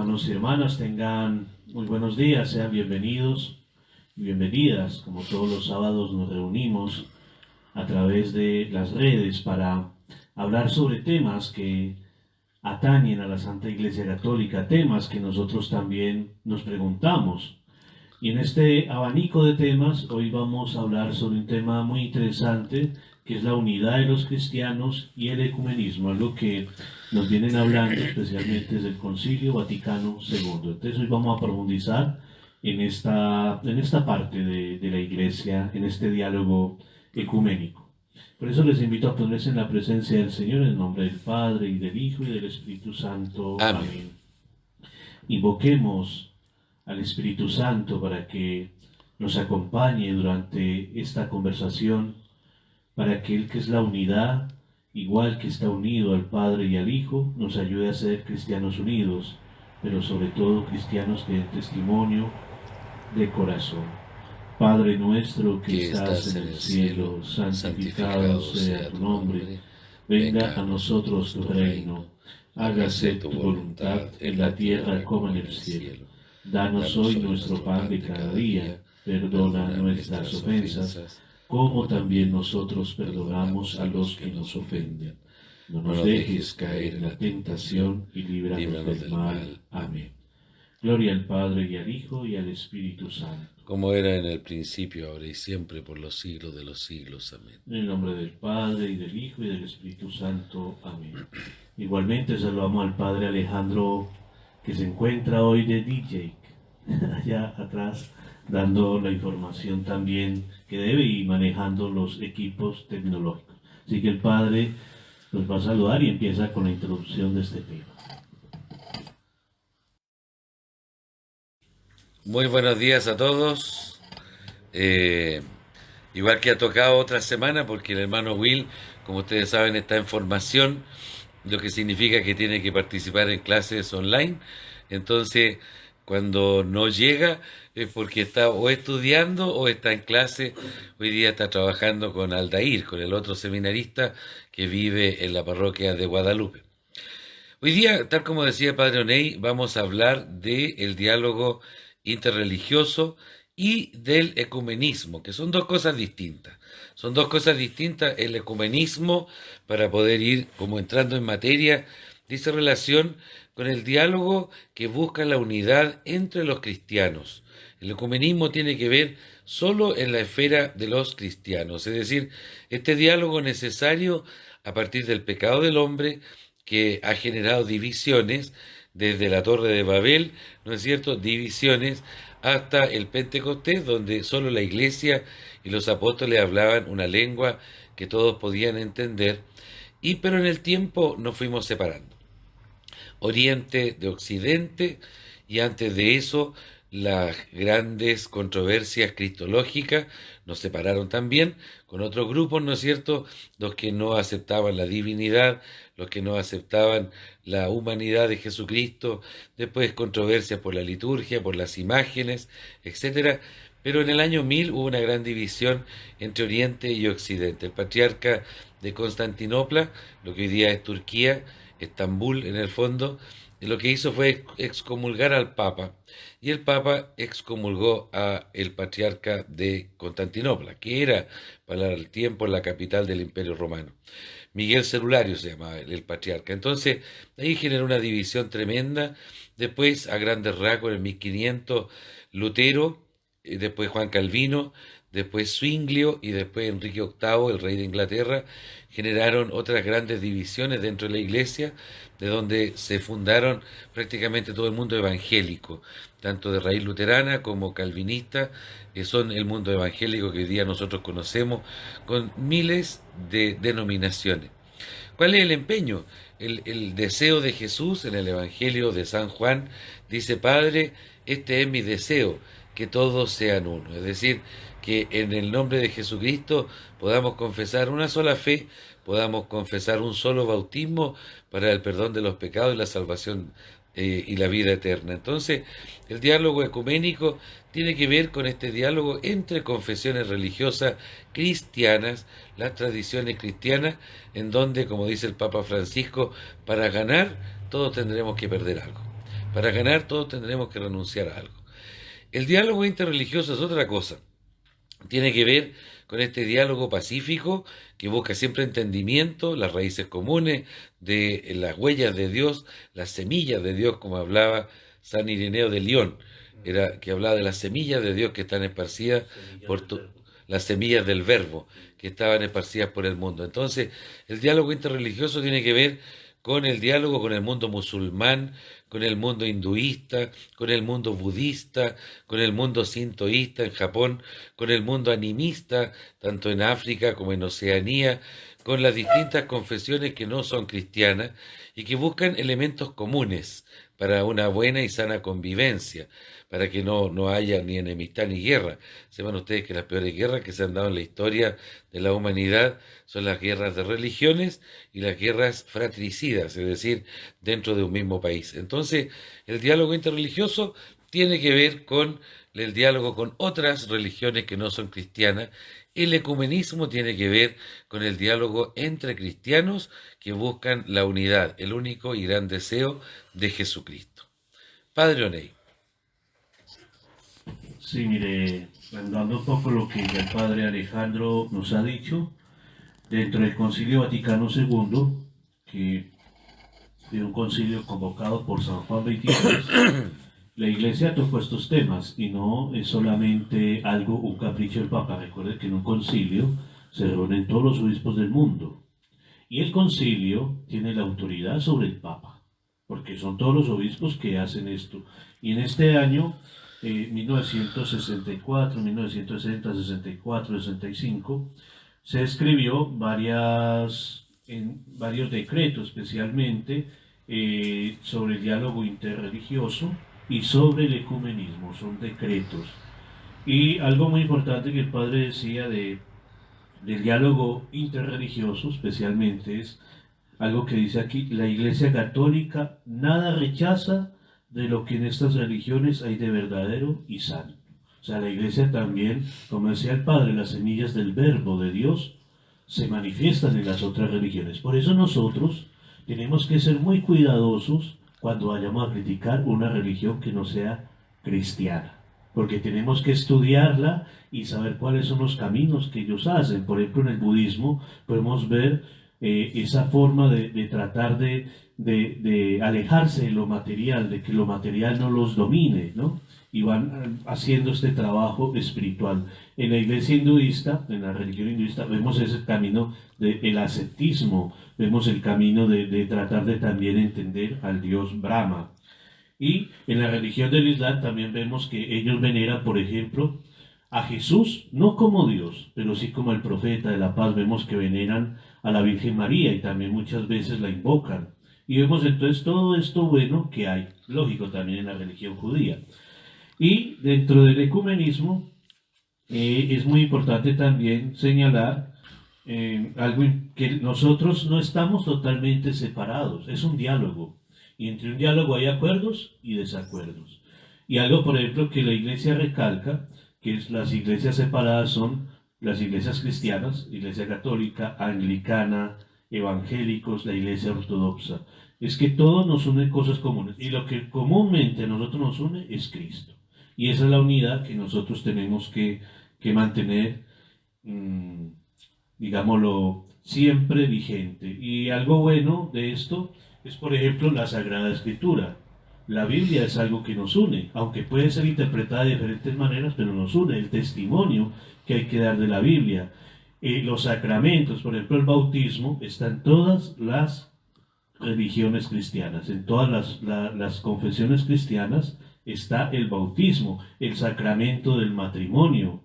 Hermanos y hermanas, tengan muy buenos días, sean bienvenidos y bienvenidas. Como todos los sábados nos reunimos a través de las redes para hablar sobre temas que atañen a la Santa Iglesia Católica, temas que nosotros también nos preguntamos. Y en este abanico de temas, hoy vamos a hablar sobre un tema muy interesante, que es la unidad de los cristianos y el ecumenismo, algo que nos vienen hablando especialmente desde el Concilio Vaticano II. Entonces hoy vamos a profundizar en esta parte de la Iglesia, en este diálogo ecuménico. Por eso les invito a ponerse en la presencia del Señor en el nombre del Padre, y del Hijo, y del Espíritu Santo. Amén. Invoquemos al Espíritu Santo para que nos acompañe durante esta conversación, para que Él, que es la unidad, igual que está unido al Padre y al Hijo, nos ayude a ser cristianos unidos, pero sobre todo cristianos que den testimonio de corazón. Padre nuestro que estás en el cielo, santificado sea tu nombre. Venga a nosotros tu reino. Hágase tu voluntad en la tierra como en el cielo. Danos hoy nuestro pan de cada día. Perdona nuestras ofensas, como también nosotros perdonamos a los que nos ofenden. No nos dejes caer en la tentación y líbranos del mal. Amén. Gloria al Padre, y al Hijo, y al Espíritu Santo. Como era en el principio, ahora y siempre, por los siglos de los siglos. Amén. En el nombre del Padre, y del Hijo, y del Espíritu Santo. Amén. Igualmente saludamos al Padre Alejandro, que se encuentra hoy de DJ, allá atrás, dando la información también que debe y manejando los equipos tecnológicos. Así que el Padre nos va a saludar y empieza con la introducción de este tema. Muy buenos días a todos. Igual que ha tocado otra semana, porque el hermano Will, como ustedes saben, está en formación, lo que significa que tiene que participar en clases online. Entonces, cuando no llega es porque está o estudiando o está en clase. Hoy día está trabajando con Aldair, con el otro seminarista que vive en la parroquia de Guadalupe. Hoy día, tal como decía el Padre Oney, vamos a hablar del diálogo interreligioso y del ecumenismo, que son dos cosas distintas. Son dos cosas distintas. El ecumenismo, para poder ir como entrando en materia, dice relación con el diálogo que busca la unidad entre los cristianos. El ecumenismo tiene que ver solo en la esfera de los cristianos, es decir, este diálogo necesario a partir del pecado del hombre, que ha generado divisiones desde la Torre de Babel, ¿no es cierto?, divisiones hasta el Pentecostés, donde solo la Iglesia y los apóstoles hablaban una lengua que todos podían entender, pero en el tiempo nos fuimos separando. Oriente de Occidente, y antes de eso las grandes controversias cristológicas nos separaron también con otros grupos, ¿no es cierto?, los que no aceptaban la divinidad, los que no aceptaban la humanidad de Jesucristo, después controversias por la liturgia, por las imágenes, etcétera. Pero en el año 1000 hubo una gran división entre Oriente y Occidente. El patriarca de Constantinopla, lo que hoy día es Turquía, Estambul en el fondo, lo que hizo fue excomulgar al Papa, y el Papa excomulgó a el patriarca de Constantinopla, que era para el tiempo la capital del Imperio Romano. Miguel Celulario se llamaba el patriarca. Entonces ahí generó una división tremenda. Después, a grandes rasgos, en el 1500, Lutero, después Juan Calvino, después Zwinglio y después Enrique VIII, el rey de Inglaterra, generaron otras grandes divisiones dentro de la Iglesia, de donde se fundaron prácticamente todo el mundo evangélico, tanto de raíz luterana como calvinista, que son el mundo evangélico que hoy día nosotros conocemos, con miles de denominaciones. ¿Cuál es el empeño? El deseo de Jesús en el Evangelio de San Juan dice: Padre, este es mi deseo, que todos sean uno. Es decir, que en el nombre de Jesucristo podamos confesar una sola fe, podamos confesar un solo bautismo para el perdón de los pecados y la salvación y la vida eterna. Entonces, el diálogo ecuménico tiene que ver con este diálogo entre confesiones religiosas cristianas, las tradiciones cristianas, en donde, como dice el Papa Francisco, para ganar todos tendremos que perder algo. Para ganar todos tendremos que renunciar a algo. El diálogo interreligioso es otra cosa. Tiene que ver con este diálogo pacífico que busca siempre entendimiento, las raíces comunes de las huellas de Dios, las semillas de Dios, como hablaba San Ireneo de León, era que hablaba de las semillas de Dios que están esparcidas las semillas del verbo que estaban esparcidas por el mundo. Entonces, el diálogo interreligioso tiene que ver con el diálogo con el mundo musulmán, con el mundo hinduista, con el mundo budista, con el mundo sintoísta en Japón, con el mundo animista, tanto en África como en Oceanía, con las distintas confesiones que no son cristianas y que buscan elementos comunes para una buena y sana convivencia, para que no haya ni enemistad ni guerra. Sepan ustedes que las peores guerras que se han dado en la historia de la humanidad son las guerras de religiones y las guerras fratricidas, es decir, dentro de un mismo país. Entonces, el diálogo interreligioso tiene que ver con el diálogo con otras religiones que no son cristianas. El ecumenismo tiene que ver con el diálogo entre cristianos que buscan la unidad, el único y gran deseo de Jesucristo. Padre Oney. Sí, mire, dando un poco lo que el padre Alejandro nos ha dicho, dentro del Concilio Vaticano II, que de un concilio convocado por San Juan XXIII, la Iglesia tocó estos temas y no es solamente algo, un capricho del Papa. Recuerde que en un concilio se reúnen todos los obispos del mundo y el concilio tiene la autoridad sobre el Papa, porque son todos los obispos que hacen esto. Y en este año 1964, 1960, 64, 65, se escribió varios decretos, especialmente sobre el diálogo interreligioso y sobre el ecumenismo, son decretos. Y algo muy importante que el padre decía del diálogo interreligioso, especialmente, es algo que dice aquí: la Iglesia Católica nada rechaza de lo que en estas religiones hay de verdadero y santo. O sea, la Iglesia también, como decía el Padre, las semillas del verbo de Dios se manifiestan en las otras religiones. Por eso nosotros tenemos que ser muy cuidadosos cuando vayamos a criticar una religión que no sea cristiana, porque tenemos que estudiarla y saber cuáles son los caminos que ellos hacen. Por ejemplo, en el budismo podemos ver esa forma de tratar de alejarse de lo material, de que lo material no los domine, ¿no? Y van haciendo este trabajo espiritual. En la iglesia hinduista, en la religión hinduista, vemos ese camino del ascetismo, vemos el camino de tratar de también entender al dios Brahma. Y en la religión del Islam también vemos que ellos veneran, por ejemplo, a Jesús, no como Dios, pero sí como el profeta de la paz. Vemos que veneran a la Virgen María y también muchas veces la invocan. Y vemos entonces todo esto bueno que hay, lógico, también en la religión judía. Y dentro del ecumenismo es muy importante también señalar algo que nosotros no estamos totalmente separados, es un diálogo. Y entre un diálogo hay acuerdos y desacuerdos. Y algo, por ejemplo, que la Iglesia recalca, que las iglesias separadas son las iglesias cristianas, Iglesia Católica, Anglicana, evangélicos, la Iglesia Ortodoxa. Es que todo nos une cosas comunes. Y lo que comúnmente a nosotros nos une es Cristo. Y esa es la unidad que nosotros tenemos que mantener, digámoslo, siempre vigente. Y algo bueno de esto es, por ejemplo, la Sagrada Escritura. La Biblia es algo que nos une, aunque puede ser interpretada de diferentes maneras, pero nos une el testimonio que hay que dar de la Biblia. Los sacramentos, por ejemplo, el bautismo, está en todas las religiones cristianas, en todas las confesiones cristianas está el bautismo, el sacramento del matrimonio.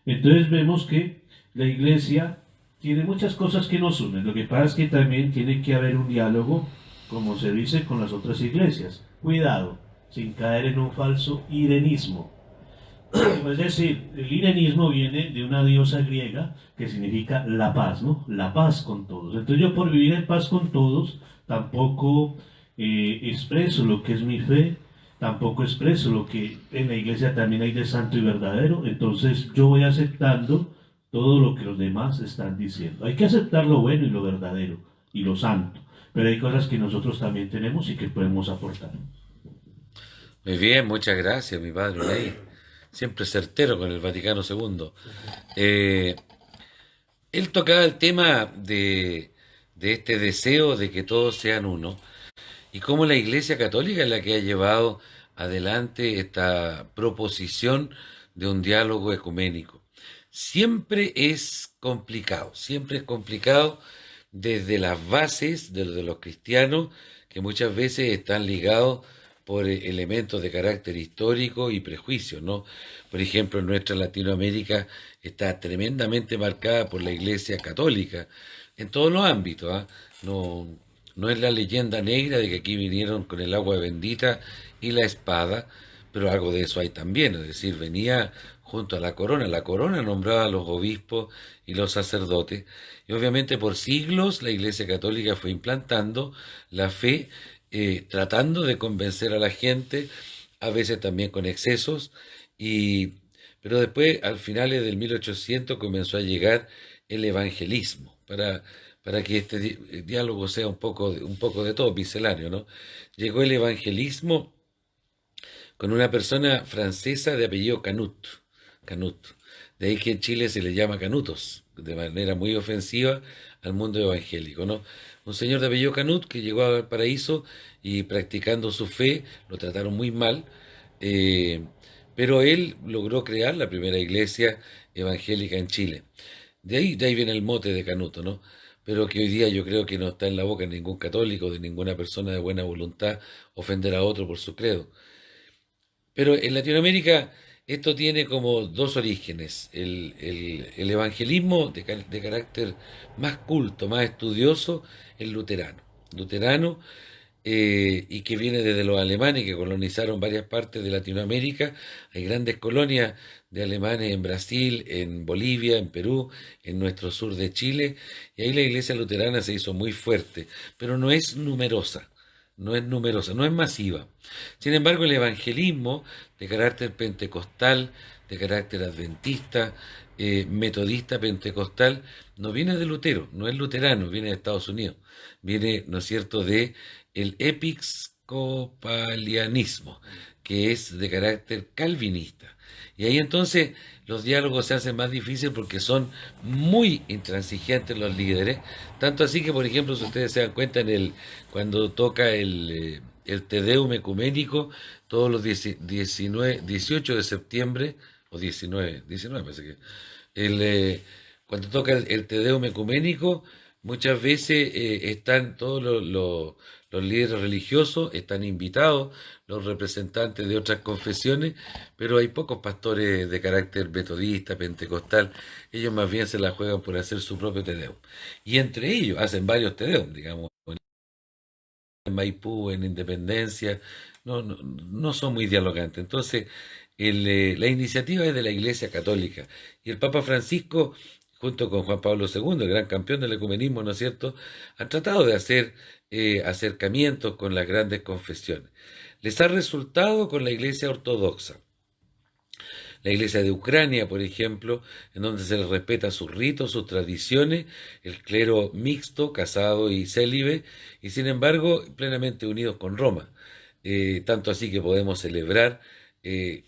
Entonces vemos que la Iglesia tiene muchas cosas que nos unen. Lo que pasa es que también tiene que haber un diálogo, como se dice, con las otras iglesias. Cuidado, sin caer en un falso irenismo. Es decir, el irenismo viene de una diosa griega que significa la paz, ¿no? La paz con todos. Entonces yo, por vivir en paz con todos, tampoco expreso lo que es mi fe, tampoco expreso lo que en la iglesia también hay de santo y verdadero. Entonces yo voy aceptando todo lo que los demás están diciendo. Hay que aceptar lo bueno y lo verdadero y lo santo, pero hay cosas que nosotros también tenemos y que podemos aportar. Muy bien, muchas gracias, mi padre Unai. Siempre certero con el Vaticano II. Eh, Él tocaba el tema de este deseo de que todos sean uno y cómo la Iglesia Católica es la que ha llevado adelante esta proposición de un diálogo ecuménico. Siempre es complicado desde las bases, desde los cristianos, que muchas veces están ligados por elementos de carácter histórico y prejuicios, ¿no? Por ejemplo, en nuestra Latinoamérica está tremendamente marcada por la Iglesia Católica, en todos los ámbitos, ¿ah? No, no es la leyenda negra de que aquí vinieron con el agua bendita y la espada, pero algo de eso hay también, es decir, venía junto a la corona nombraba a los obispos y los sacerdotes, y obviamente por siglos la Iglesia Católica fue implantando la fe, tratando de convencer a la gente, a veces también con excesos, y, pero después, al finales del 1800, comenzó a llegar el evangelismo, para que este diálogo sea un poco de todo, misceláneo, ¿no? Llegó el evangelismo con una persona francesa de apellido Canut, Canut. De ahí que en Chile se le llama Canutos, de manera muy ofensiva al mundo evangélico, ¿no? Un señor de apellido Canut que llegó al paraíso y practicando su fe lo trataron muy mal, eh, pero él logró crear la primera iglesia evangélica en Chile. De ahí viene el mote de Canuto, ¿no? Pero que hoy día yo creo que no está en la boca de ningún católico, de ninguna persona de buena voluntad, ofender a otro por su credo. Pero en Latinoamérica esto tiene como dos orígenes. El evangelismo de carácter más culto, más estudioso, el luterano. Luterano, y que viene desde los alemanes que colonizaron varias partes de Latinoamérica. Hay grandes colonias de alemanes en Brasil, en Bolivia, en Perú, en nuestro sur de Chile, y ahí la iglesia luterana se hizo muy fuerte, pero no es numerosa, no es masiva. Sin embargo, el evangelismo de carácter pentecostal, de carácter adventista, metodista pentecostal, no viene de Lutero, no es luterano, viene de Estados Unidos, viene, ¿no es cierto?, de el episcopalianismo, que es de carácter calvinista. Y ahí entonces los diálogos se hacen más difíciles porque son muy intransigentes los líderes, tanto así que, por ejemplo, si ustedes se dan cuenta, cuando toca el Te Deum ecuménico, todos los 18 de septiembre, o 19 parece que, el, eh, cuando toca el Te Deum ecuménico, muchas veces están todos los líderes religiosos, están invitados, los representantes de otras confesiones, pero hay pocos pastores de carácter metodista, pentecostal, ellos más bien se la juegan por hacer su propio Te Deum. Y entre ellos hacen varios Te Deum, digamos, en Maipú, en Independencia, no son muy dialogantes. Entonces, la iniciativa es de la Iglesia Católica y el Papa Francisco, junto con Juan Pablo II, el gran campeón del ecumenismo, ¿no es cierto?, han tratado de hacer acercamientos con las grandes confesiones. Les ha resultado con la Iglesia Ortodoxa. La iglesia de Ucrania, por ejemplo, en donde se les respeta sus ritos, sus tradiciones, el clero mixto, casado y célibe, y sin embargo plenamente unidos con Roma. Tanto así que podemos celebrar eh,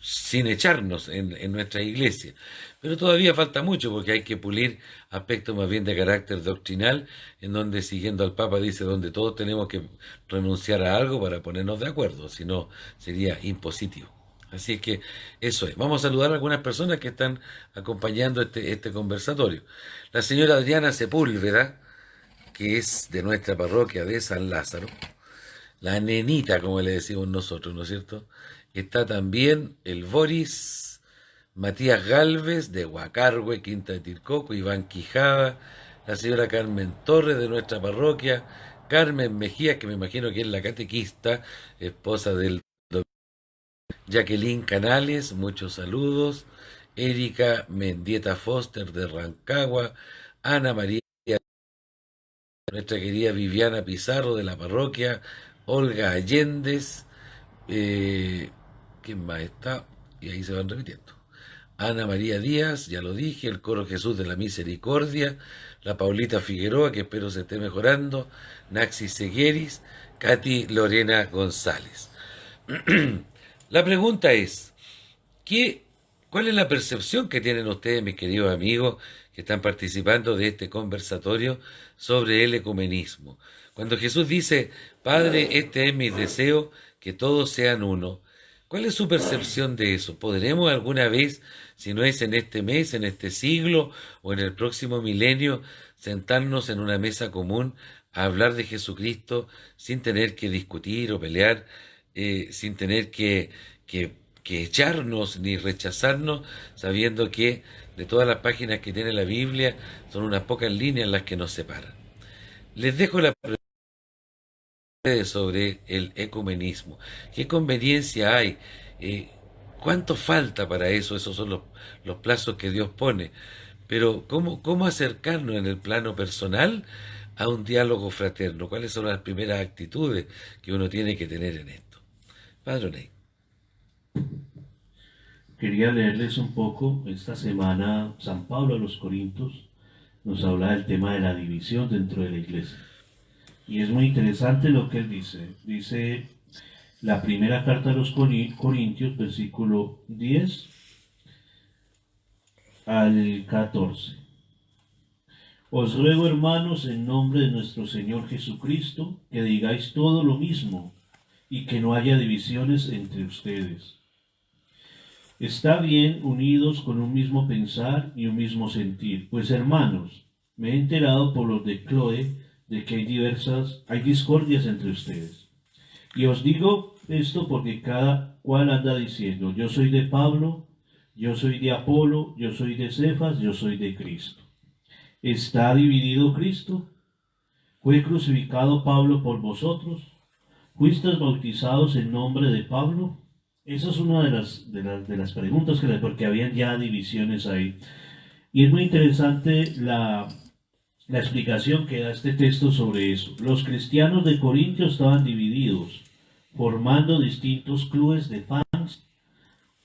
sin echarnos en nuestra iglesia. Pero todavía falta mucho porque hay que pulir aspectos más bien de carácter doctrinal, en donde, siguiendo al Papa, dice donde todos tenemos que renunciar a algo para ponernos de acuerdo, si no sería impositivo. Así es que eso es. Vamos a saludar a algunas personas que están acompañando este conversatorio. La señora Adriana Sepúlveda, que es de nuestra parroquia de San Lázaro, la nenita, como le decimos nosotros, ¿no es cierto? Está también el Boris Matías Galvez de Huacarhue, Quinta de Tircoco, Iván Quijada, la señora Carmen Torres de nuestra parroquia, Carmen Mejía, que me imagino que es la catequista, esposa del Jacqueline Canales, muchos saludos, Erika Mendieta Foster de Rancagua, Ana María, nuestra querida Viviana Pizarro de la parroquia, Olga Allendez, ¿quién más está? Y ahí se van repitiendo. Ana María Díaz, ya lo dije, el Coro Jesús de la Misericordia, la Paulita Figueroa, que espero se esté mejorando, Naxi Segueris, Katy Lorena González. La pregunta es, ¿qué, ¿cuál es la percepción que tienen ustedes, mis queridos amigos, que están participando de este conversatorio sobre el ecumenismo? Cuando Jesús dice, Padre, este es mi deseo, que todos sean uno, ¿cuál es su percepción de eso? ¿Podremos alguna vez, si no es en este mes, en este siglo o en el próximo milenio, sentarnos en una mesa común a hablar de Jesucristo sin tener que discutir o pelear, sin tener que echarnos ni rechazarnos, sabiendo que de todas las páginas que tiene la Biblia son unas pocas líneas las que nos separan? Les dejo la pregunta sobre el ecumenismo. ¿Qué conveniencia hay? Eh, ¿Cuánto falta para eso? Esos son los plazos que Dios pone. Pero ¿cómo acercarnos en el plano personal a un diálogo fraterno? ¿Cuáles son las primeras actitudes que uno tiene que tener en esto? Padre Ney. Quería leerles un poco. Esta semana San Pablo a los Corintios nos habla del tema de la división dentro de la iglesia. Y es muy interesante lo que él dice. Dice la primera carta a los Corintios, versículo 10 al 14. Os ruego, hermanos, en nombre de nuestro Señor Jesucristo, que digáis todo lo mismo y que no haya divisiones entre ustedes. Está bien unidos con un mismo pensar y un mismo sentir. Pues, hermanos, me he enterado por los de Chloe de que hay discordias entre ustedes. Y os digo esto porque cada cual anda diciendo, yo soy de Pablo, yo soy de Apolo, yo soy de Cefas, yo soy de Cristo. ¿Está dividido Cristo? ¿Fue crucificado Pablo por vosotros? ¿Fuisteis bautizados en nombre de Pablo? Esa es una de las preguntas porque habían ya divisiones ahí. Y es muy interesante la explicación que da este texto sobre eso. Los cristianos de Corintio estaban divididos, formando distintos clubes de fans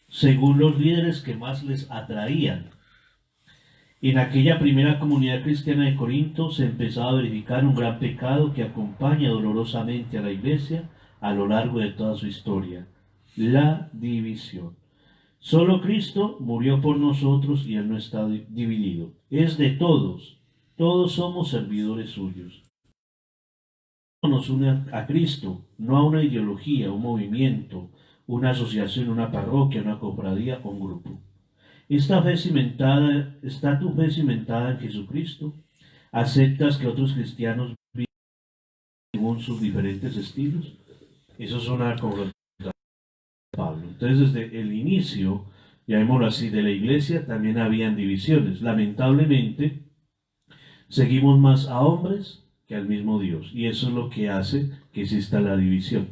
según los líderes que más les atraían. En aquella primera comunidad cristiana de Corinto se empezaba a verificar un gran pecado que acompaña dolorosamente a la iglesia a lo largo de toda su historia: la división. Solo Cristo murió por nosotros y Él no está dividido. Es de todos. Todos somos servidores suyos. Nos une a Cristo, no a una ideología, un movimiento, una asociación, una parroquia, una cofradía o un grupo. ¿Está tu fe cimentada en Jesucristo? ¿Aceptas que otros cristianos viven según sus diferentes estilos? Eso es una confrontación de Pablo. Entonces, desde el inicio, llamémoslo así, de la iglesia también habían divisiones. Lamentablemente, seguimos más a hombres que al mismo Dios. Y eso es lo que hace que exista la división.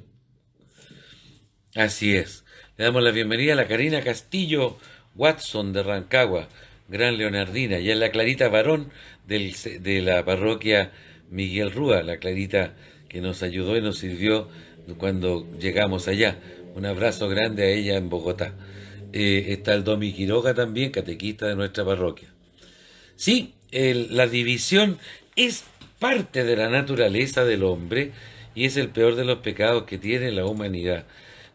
Así es. Le damos la bienvenida a la Karina Castillo Watson de Rancagua, gran leonardina, y a la Clarita Varón de la parroquia Miguel Rúa, la Clarita que nos ayudó y nos sirvió cuando llegamos allá. Un abrazo grande a ella en Bogotá. Está el Domi Quiroga también, catequista de nuestra parroquia. Sí, la división es parte de la naturaleza del hombre y es el peor de los pecados que tiene la humanidad.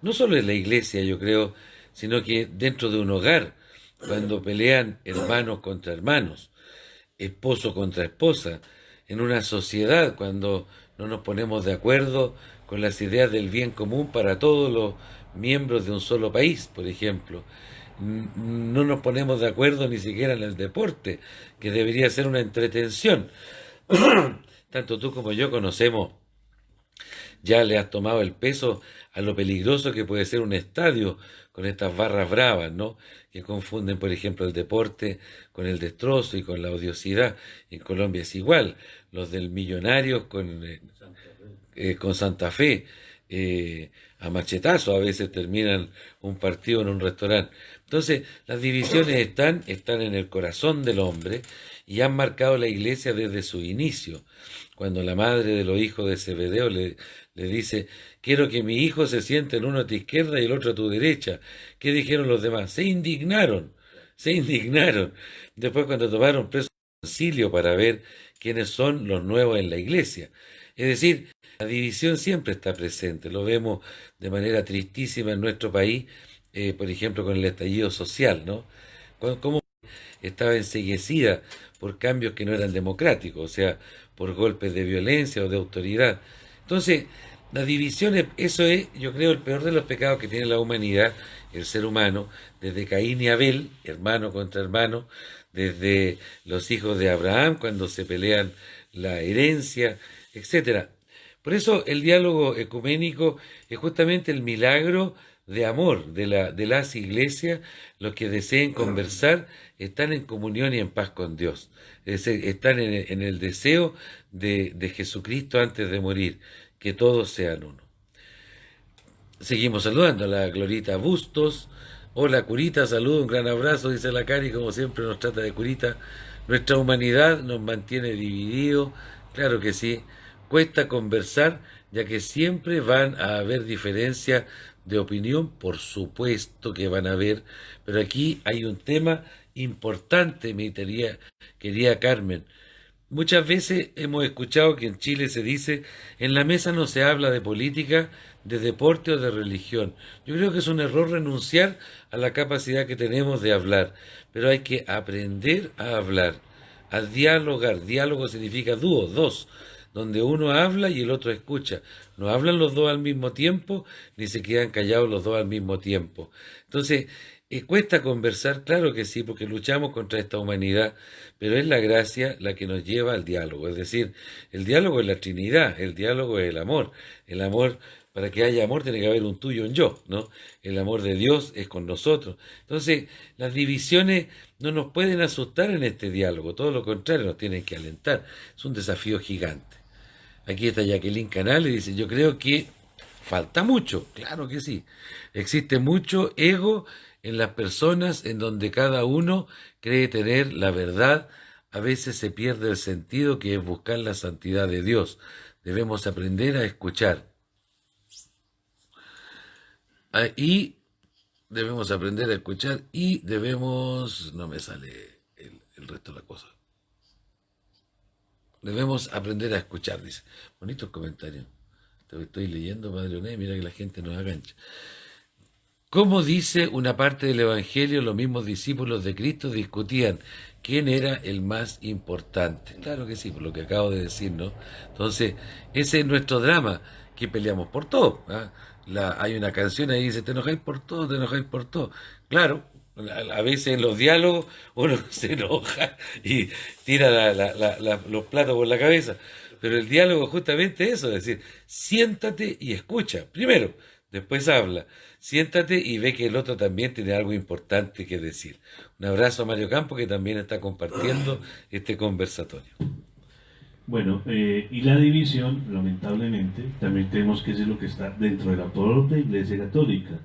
No solo en la iglesia, yo creo, sino que dentro de un hogar, cuando pelean hermanos contra hermanos, esposo contra esposa, en una sociedad, cuando no nos ponemos de acuerdo con las ideas del bien común para todos los miembros de un solo país, por ejemplo. No nos ponemos de acuerdo ni siquiera en el deporte, que debería ser una entretención. Tanto tú como yo conocemos, ya le has tomado el peso a lo peligroso que puede ser un estadio con estas barras bravas, ¿no? Que confunden, por ejemplo, el deporte con el destrozo y con la odiosidad. En Colombia es igual, los del Millonarios con Santa Fe, a machetazo a veces terminan un partido en un restaurante. Entonces, las divisiones están en el corazón del hombre y han marcado la iglesia desde su inicio. Cuando la madre de los hijos de Zebedeo le dice, quiero que mi hijo se siente en uno a tu izquierda y el otro a tu derecha. ¿Qué dijeron los demás? Se indignaron, se indignaron. Después cuando tomaron preso el concilio para ver quiénes son los nuevos en la iglesia. Es decir, La división siempre está presente, lo vemos de manera tristísima en nuestro país, por ejemplo, con el estallido social, ¿no? Cómo estaba enceguecida por cambios que no eran democráticos, o sea, por golpes de violencia o de autoridad. Entonces, la división, eso es, yo creo, el peor de los pecados que tiene la humanidad, el ser humano, desde Caín y Abel, hermano contra hermano, desde los hijos de Abraham, cuando se pelean la herencia, etcétera. Por eso el diálogo ecuménico es justamente el milagro de amor de las iglesias. Los que deseen conversar están en comunión y en paz con Dios. Es decir, están en el deseo de Jesucristo antes de morir, que todos sean uno. Seguimos saludando a la Glorita Bustos. Hola Curita, saludo, un gran abrazo, dice la Cari, como siempre nos trata de Curita. Nuestra humanidad nos mantiene divididos, claro que sí. Cuesta conversar, ya que siempre van a haber diferencias de opinión, por supuesto que van a haber, pero aquí hay un tema importante, mi querida Carmen. Muchas veces hemos escuchado que en Chile se dice, en la mesa no se habla de política, de deporte o de religión. Yo creo que es un error renunciar a la capacidad que tenemos de hablar, pero hay que aprender a hablar, a dialogar. Diálogo significa dúo, dos, donde uno habla y el otro escucha. No hablan los dos al mismo tiempo, ni se quedan callados los dos al mismo tiempo. Entonces, cuesta conversar, claro que sí, porque luchamos contra esta humanidad, pero es la gracia la que nos lleva al diálogo. Es decir, el diálogo es la Trinidad, el diálogo es el amor. El amor, para que haya amor, tiene que haber un tuyo y un yo, ¿no? El amor de Dios es con nosotros. Entonces, las divisiones no nos pueden asustar en este diálogo, todo lo contrario, nos tienen que alentar. Es un desafío gigante. Aquí está Jacqueline Canales y dice, yo creo que falta mucho, claro que sí. Existe mucho ego en las personas en donde cada uno cree tener la verdad. A veces se pierde el sentido, que es buscar la santidad de Dios. Debemos aprender a escuchar. Y debemos aprender a escuchar y debemos... No me sale el resto de la cosa. Debemos aprender a escuchar, dice. Bonitos comentarios. Estoy leyendo, Padre Leonel, mira que la gente nos agancha. Como dice una parte del Evangelio, los mismos discípulos de Cristo discutían quién era el más importante. Claro que sí, por lo que acabo de decir, ¿no? Entonces, ese es nuestro drama, que peleamos por todo. ¿Ah? Hay una canción ahí que dice, te enojáis por todo, te enojáis por todo. Claro, a veces en los diálogos uno se enoja y tira los platos por la cabeza. Pero el diálogo es justamente eso, es decir, siéntate y escucha. Primero, después habla. Siéntate y ve que el otro también tiene algo importante que decir. Un abrazo a Mario Campo, que también está compartiendo este conversatorio. Bueno, y la división, lamentablemente, también tenemos que decir lo que está dentro de la propia Iglesia Católica.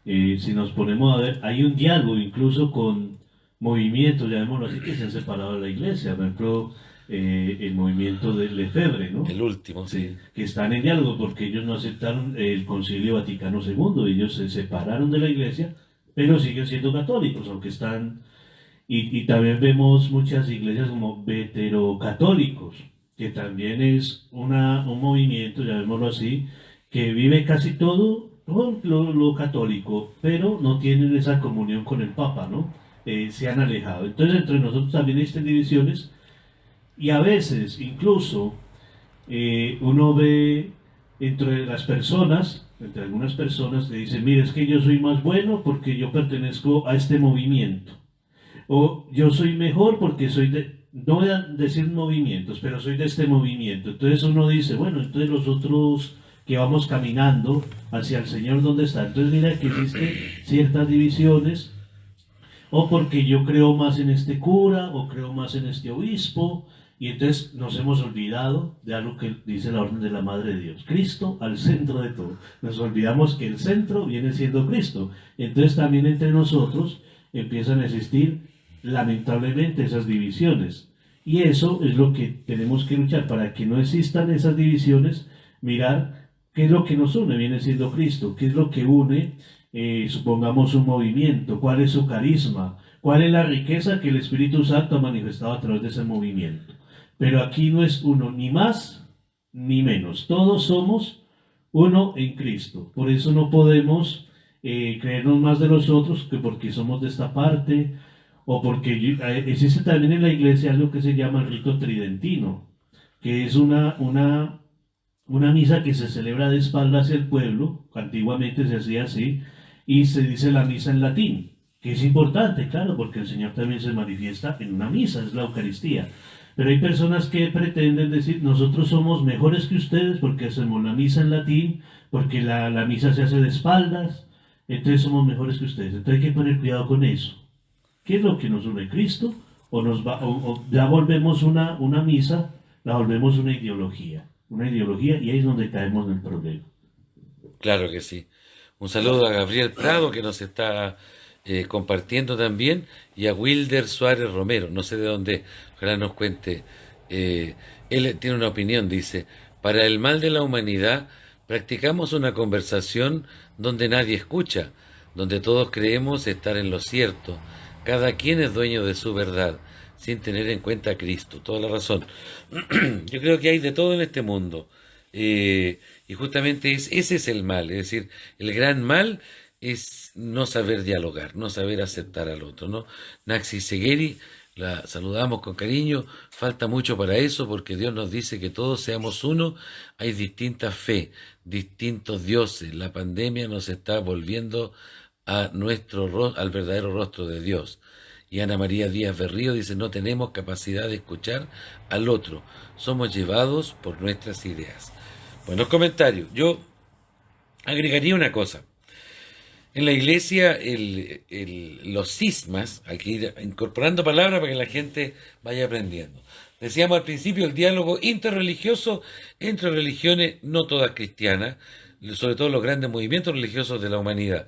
Si nos ponemos a ver, hay un diálogo incluso con movimientos, llamémoslo así, que se han separado de la Iglesia. Por ejemplo, el movimiento de Lefebvre, ¿no? El último, sí. Que están en diálogo porque ellos no aceptaron el Concilio Vaticano II, ellos se separaron de la Iglesia, pero siguen siendo católicos, aunque están... Y también vemos muchas iglesias como veterocatólicos, que también es un movimiento, llamémoslo así, que vive casi todo lo católico, pero no tienen esa comunión con el Papa, ¿no? Se han alejado. Entonces entre nosotros también existen divisiones, y a veces incluso uno ve entre las personas, entre algunas personas, que dicen, mire, es que yo soy más bueno porque yo pertenezco a este movimiento. O yo soy mejor porque soy de, no voy a decir movimientos, pero soy de este movimiento. Entonces uno dice, bueno, entonces los otros que vamos caminando hacia el Señor, ¿dónde está? Entonces mira que existen ciertas divisiones, o porque yo creo más en este cura, o creo más en este obispo, y entonces nos hemos olvidado de algo que dice la orden de la Madre de Dios. Cristo al centro de todo. Nos olvidamos que el centro viene siendo Cristo. Entonces también entre nosotros empiezan a existir lamentablemente esas divisiones, y eso es lo que tenemos que luchar para que no existan esas divisiones. Mirar qué es lo que nos une, viene siendo Cristo, qué es lo que une, supongamos un movimiento, cuál es su carisma, cuál es la riqueza que el Espíritu Santo ha manifestado a través de ese movimiento. Pero aquí no es uno ni más ni menos. Todos somos uno en Cristo. Por eso no podemos creernos más de los otros que porque somos de esta parte o porque existe también en la iglesia algo que se llama el rito tridentino, que es una misa que se celebra de espaldas hacia el pueblo, antiguamente se hacía así, y se dice la misa en latín, que es importante, claro, porque el Señor también se manifiesta en una misa, es la Eucaristía. Pero hay personas que pretenden decir, nosotros somos mejores que ustedes porque hacemos la misa en latín, porque la misa se hace de espaldas, entonces somos mejores que ustedes. Entonces hay que poner cuidado con eso. ¿Qué es lo que nos une Cristo? O ya volvemos una misa, la volvemos una ideología, y ahí es donde caemos en el problema. Claro que sí. Un saludo a Gabriel Prado que nos está compartiendo también y a Wilder Suárez Romero, no sé de dónde, ojalá nos cuente. Él tiene una opinión, dice, para el mal de la humanidad practicamos una conversación donde nadie escucha, donde todos creemos estar en lo cierto, cada quien es dueño de su verdad, sin tener en cuenta a Cristo, toda la razón. Yo creo que hay de todo en este mundo. Y justamente ese es el mal, es decir, el gran mal es no saber dialogar, no saber aceptar al otro, ¿no? Naxi Segueri, la saludamos con cariño, falta mucho para eso porque Dios nos dice que todos seamos uno, hay distintas fe, distintos dioses, la pandemia nos está volviendo a al verdadero rostro de Dios. Y Ana María Díaz Berrío dice, no tenemos capacidad de escuchar al otro, somos llevados por nuestras ideas. Buenos comentarios. Yo agregaría una cosa. En la iglesia, los cismas, hay que ir incorporando palabras para que la gente vaya aprendiendo. Decíamos al principio el diálogo interreligioso entre religiones, no todas cristianas, sobre todo los grandes movimientos religiosos de la humanidad.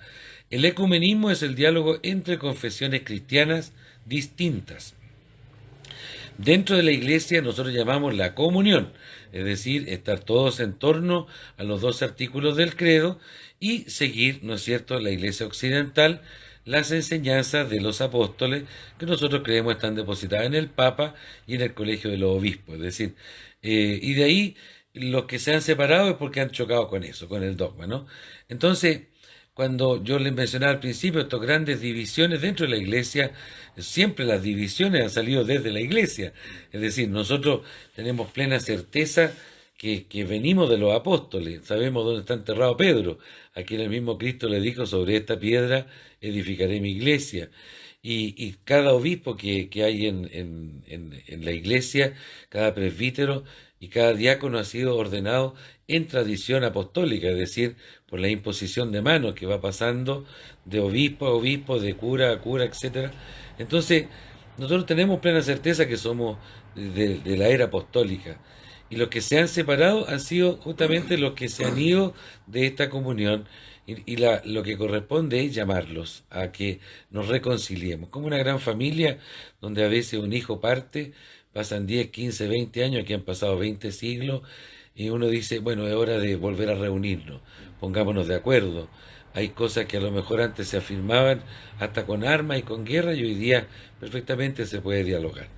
El ecumenismo es el diálogo entre confesiones cristianas distintas. Dentro de la iglesia nosotros llamamos la comunión, es decir, estar todos en torno a los 12 artículos del credo y seguir, ¿no es cierto?, la iglesia occidental, las enseñanzas de los apóstoles que nosotros creemos están depositadas en el Papa y en el Colegio de los Obispos, es decir, y de ahí los que se han separado es porque han chocado con eso, con el dogma, ¿no? Entonces, cuando yo les mencionaba al principio estas grandes divisiones dentro de la iglesia, siempre las divisiones han salido desde la iglesia. Es decir, nosotros tenemos plena certeza que venimos de los apóstoles, sabemos dónde está enterrado Pedro, a quien el mismo Cristo le dijo, sobre esta piedra edificaré mi iglesia. Y cada obispo que hay en la iglesia, cada presbítero y cada diácono ha sido ordenado en tradición apostólica, es decir, por la imposición de manos que va pasando de obispo a obispo, de cura a cura, etcétera. Entonces, nosotros tenemos plena certeza que somos de la era apostólica. Y los que se han separado han sido justamente los que se han ido de esta comunión. Lo que corresponde es llamarlos a que nos reconciliemos. Como una gran familia donde a veces un hijo parte, pasan 10, 15, 20 años, aquí han pasado 20 siglos, y uno dice, bueno, es hora de volver a reunirnos, pongámonos de acuerdo. Hay cosas que a lo mejor antes se afirmaban hasta con armas y con guerra, y hoy día perfectamente se puede dialogar.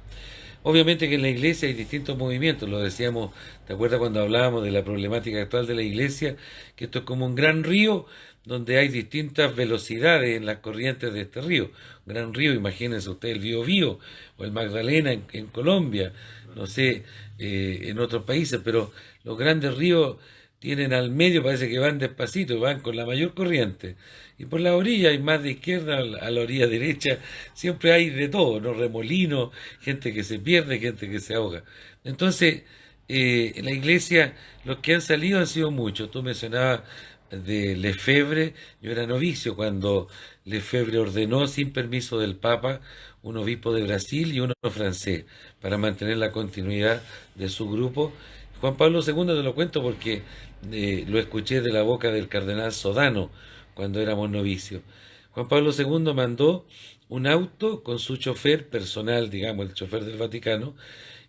Obviamente que en la iglesia hay distintos movimientos, lo decíamos, ¿te acuerdas cuando hablábamos de la problemática actual de la iglesia? Que esto es como un gran río donde hay distintas velocidades en las corrientes de este río. Un gran río, imagínense usted el Biobío o el Magdalena en Colombia, no sé, en otros países, pero los grandes ríos tienen al medio, parece que van despacito, van con la mayor corriente. Y por la orilla hay más de izquierda a la orilla derecha, siempre hay de todo, ¿no? Remolinos, gente que se pierde, gente que se ahoga. Entonces, en la iglesia, los que han salido han sido muchos. Tú mencionabas de Lefebvre, yo era novicio cuando Lefebvre ordenó sin permiso del Papa un obispo de Brasil y uno francés para mantener la continuidad de su grupo. Juan Pablo II, te lo cuento porque lo escuché de la boca del cardenal Sodano cuando éramos novicios. Juan Pablo II mandó un auto con su chofer personal, digamos, el chofer del Vaticano,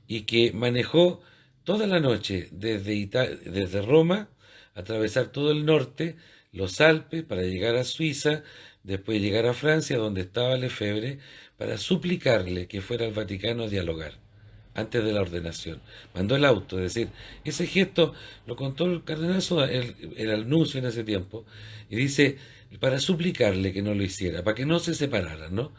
y que manejó toda la noche desde Roma, atravesar todo el norte, los Alpes, para llegar a Suiza, después llegar a Francia, donde estaba Lefebvre, para suplicarle que fuera al Vaticano a dialogar. antes de la ordenación. Mandó el auto, es decir, ese gesto lo contó el cardenazo, el anuncio en ese tiempo, y dice, para suplicarle que no lo hiciera, para que no se separaran, ¿no?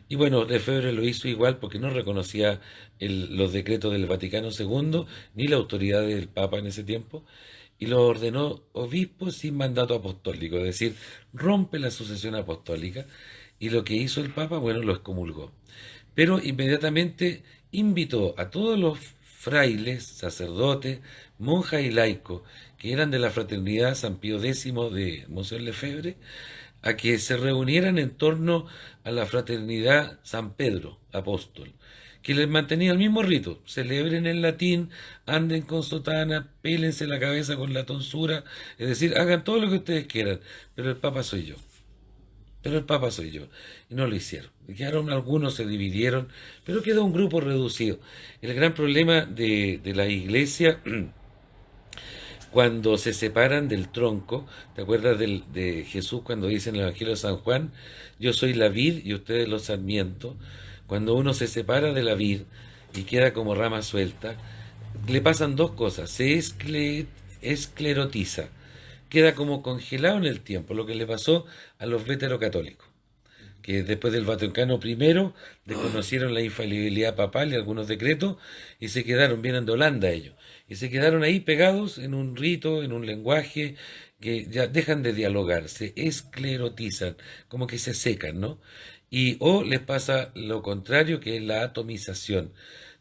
Y bueno, Lefebvre lo hizo igual porque no reconocía los decretos del Vaticano II ni la autoridad del Papa en ese tiempo, y lo ordenó obispo sin mandato apostólico, es decir, rompe la sucesión apostólica, y lo que hizo el Papa, bueno, lo excomulgó. Pero inmediatamente invitó a todos los frailes, sacerdotes, monjas y laicos que eran de la fraternidad San Pío X de Monseñor Lefebvre, a que se reunieran en torno a la fraternidad San Pedro, apóstol, que les mantenía el mismo rito: celebren en latín, anden con sotana, pélense la cabeza con la tonsura, es decir, hagan todo lo que ustedes quieran, pero el Papa soy yo. Pero el Papa soy yo. Y no lo hicieron. Quedaron algunos, se dividieron, pero quedó un grupo reducido. El gran problema de la iglesia, cuando se separan del tronco, ¿te acuerdas de Jesús cuando dice en el Evangelio de San Juan, yo soy la vid y ustedes los sarmientos? Cuando uno se separa de la vid y queda como rama suelta, le pasan dos cosas: se esclerotiza, queda como congelado en el tiempo, lo que le pasó a los veterocatólicos, que después del Vaticano I desconocieron la infalibilidad papal y algunos decretos, y se quedaron, vienen de Holanda ellos, y se quedaron ahí pegados en un rito, en un lenguaje, que ya dejan de dialogar, se esclerotizan, como que se secan, ¿no? Y o les pasa lo contrario, que es la atomización.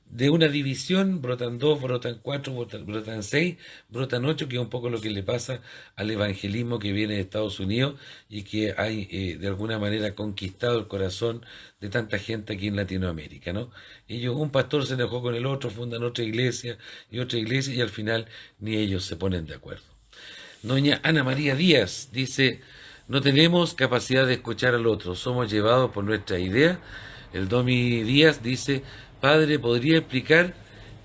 De una división brotan dos, brotan cuatro, brotan seis, brotan ocho, que es un poco lo que le pasa al evangelismo que viene de Estados Unidos y que hay de alguna manera conquistado el corazón de tanta gente aquí en Latinoamérica, ¿no? Ellos, un pastor se enojó con el otro, fundan otra iglesia y al final ni ellos se ponen de acuerdo. Doña Ana María Díaz dice, no tenemos capacidad de escuchar al otro, somos llevados por nuestra idea. El Domi Díaz dice, padre, ¿podría explicar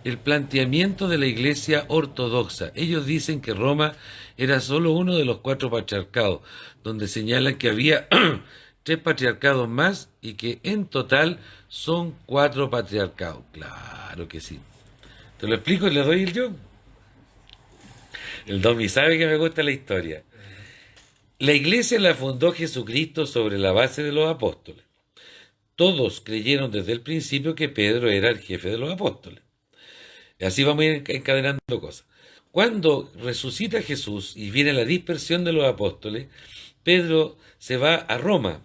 el planteamiento de la Iglesia ortodoxa? Ellos dicen que Roma era solo uno de los 4 patriarcados, donde señalan que había 3 patriarcados más y que en total son 4 patriarcados. Claro que sí. ¿Te lo explico y le doy el yo? El Domi sabe que me gusta la historia. La Iglesia la fundó Jesucristo sobre la base de los apóstoles. Todos creyeron desde el principio que Pedro era el jefe de los apóstoles. Así vamos a ir encadenando cosas. Cuando resucita Jesús y viene la dispersión de los apóstoles, Pedro se va a Roma,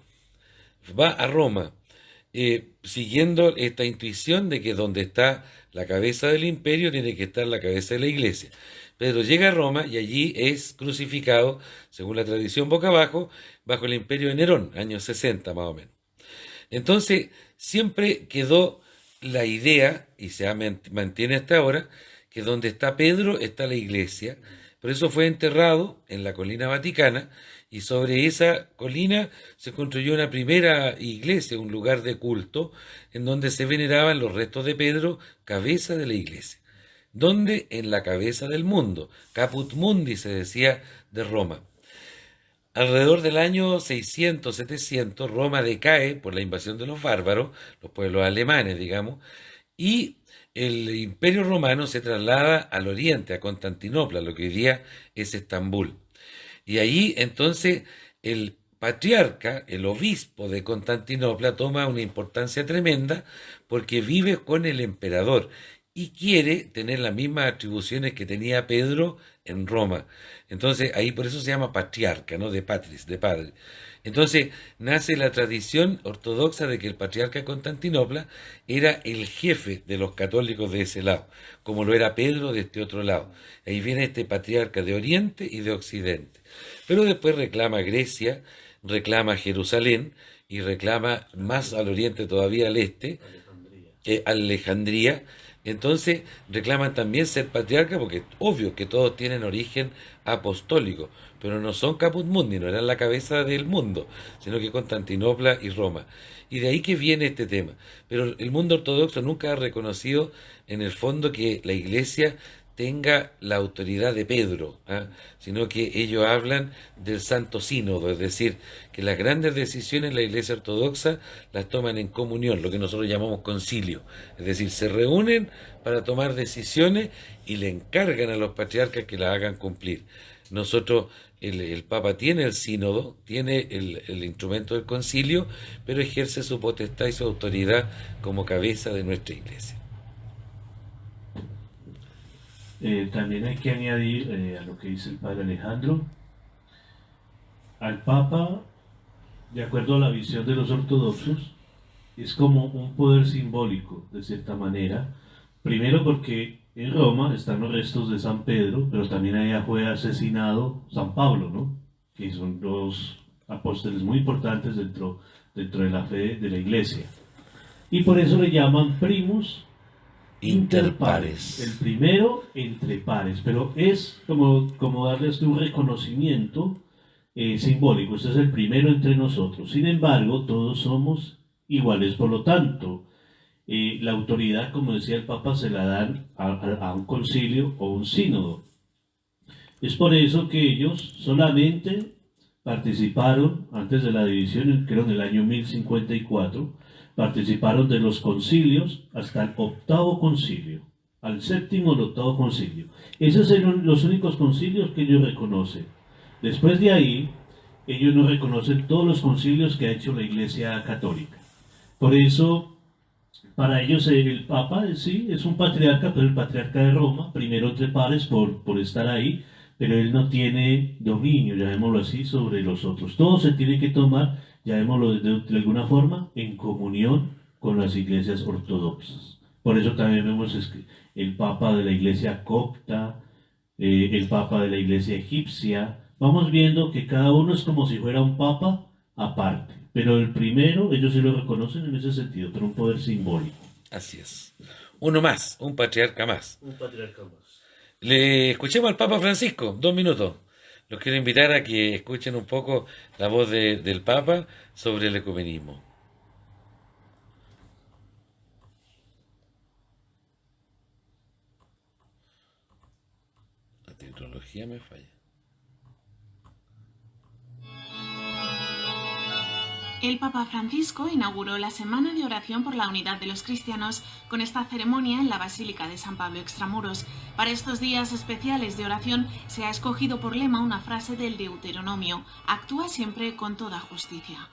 siguiendo esta intuición de que donde está la cabeza del imperio tiene que estar la cabeza de la iglesia. Pedro llega a Roma y allí es crucificado, según la tradición boca abajo, bajo el imperio de Nerón, años 60 más o menos. Entonces, siempre quedó la idea, y se mantiene hasta ahora, que donde está Pedro está la iglesia. Por eso fue enterrado en la colina vaticana, y sobre esa colina se construyó una primera iglesia, un lugar de culto, en donde se veneraban los restos de Pedro, cabeza de la iglesia. ¿Dónde? En la cabeza del mundo. Caput Mundi se decía de Roma. Alrededor del año 600-700, Roma decae por la invasión de los bárbaros, los pueblos alemanes, digamos, y el imperio romano se traslada al oriente, a Constantinopla, lo que hoy día es Estambul. Y ahí entonces el patriarca, el obispo de Constantinopla, toma una importancia tremenda porque vive con el emperador y quiere tener las mismas atribuciones que tenía Pedro en Roma. Entonces, ahí por eso se llama patriarca, ¿no? De patris, de padre. Entonces, nace la tradición ortodoxa de que el patriarca de Constantinopla era el jefe de los católicos de ese lado, como lo era Pedro de este otro lado. Ahí viene este patriarca de Oriente y de Occidente. Pero después reclama Grecia, reclama Jerusalén y reclama más al oriente todavía al este, Alejandría. Entonces reclaman también ser patriarca porque obvio que todos tienen origen apostólico, pero no son caput mundi, no eran la cabeza del mundo, sino que Constantinopla y Roma. Y de ahí que viene este tema. Pero el mundo ortodoxo nunca ha reconocido en el fondo que la iglesia tenga la autoridad de Pedro, ¿ah? Sino que ellos hablan del Santo Sínodo, es decir, que las grandes decisiones en la Iglesia Ortodoxa las toman en comunión, lo que nosotros llamamos concilio, es decir, se reúnen para tomar decisiones y le encargan a los patriarcas que las hagan cumplir. Nosotros, el Papa tiene el sínodo, tiene el instrumento del concilio, pero ejerce su potestad y su autoridad como cabeza de nuestra Iglesia. También hay que añadir a lo que dice el padre Alejandro, al Papa, de acuerdo a la visión de los ortodoxos, es como un poder simbólico, de cierta manera. Primero porque en Roma están los restos de San Pedro, pero también allá fue asesinado San Pablo, ¿no? Que son dos apóstoles muy importantes dentro de la fe de la Iglesia. Y por eso le llaman primus inter pares, el primero entre pares, pero es como darles un reconocimiento simbólico. Este es el primero entre nosotros. Sin embargo, todos somos iguales. Por lo tanto, la autoridad, como decía el Papa, se la dan a un concilio o un sínodo. Es por eso que ellos solamente participaron, antes de la división, creo en el año 1054, participaron de los concilios hasta el octavo concilio, al séptimo o el octavo concilio. Esos eran los únicos concilios que ellos reconocen. Después de ahí, ellos no reconocen todos los concilios que ha hecho la Iglesia Católica. Por eso, para ellos el Papa sí es un patriarca, pero el patriarca de Roma, primero entre pares por estar ahí, pero él no tiene dominio, llamémoslo así, sobre los otros. Todo se tiene que tomar, llamémoslo de alguna forma, en comunión con las iglesias ortodoxas. Por eso también vemos el Papa de la Iglesia copta, el Papa de la Iglesia egipcia. Vamos viendo que cada uno es como si fuera un Papa aparte. Pero el primero, ellos sí lo reconocen en ese sentido, pero un poder simbólico. Así es. Uno más, un patriarca más. Un patriarca más. Le escuchemos al Papa Francisco, 2 minutos. Los quiero invitar a que escuchen un poco la voz del Papa sobre el ecumenismo. La tecnología me falla. El Papa Francisco inauguró la Semana de Oración por la Unidad de los Cristianos con esta ceremonia en la Basílica de San Pablo Extramuros. Para estos días especiales de oración se ha escogido por lema una frase del Deuteronomio: actúa siempre con toda justicia.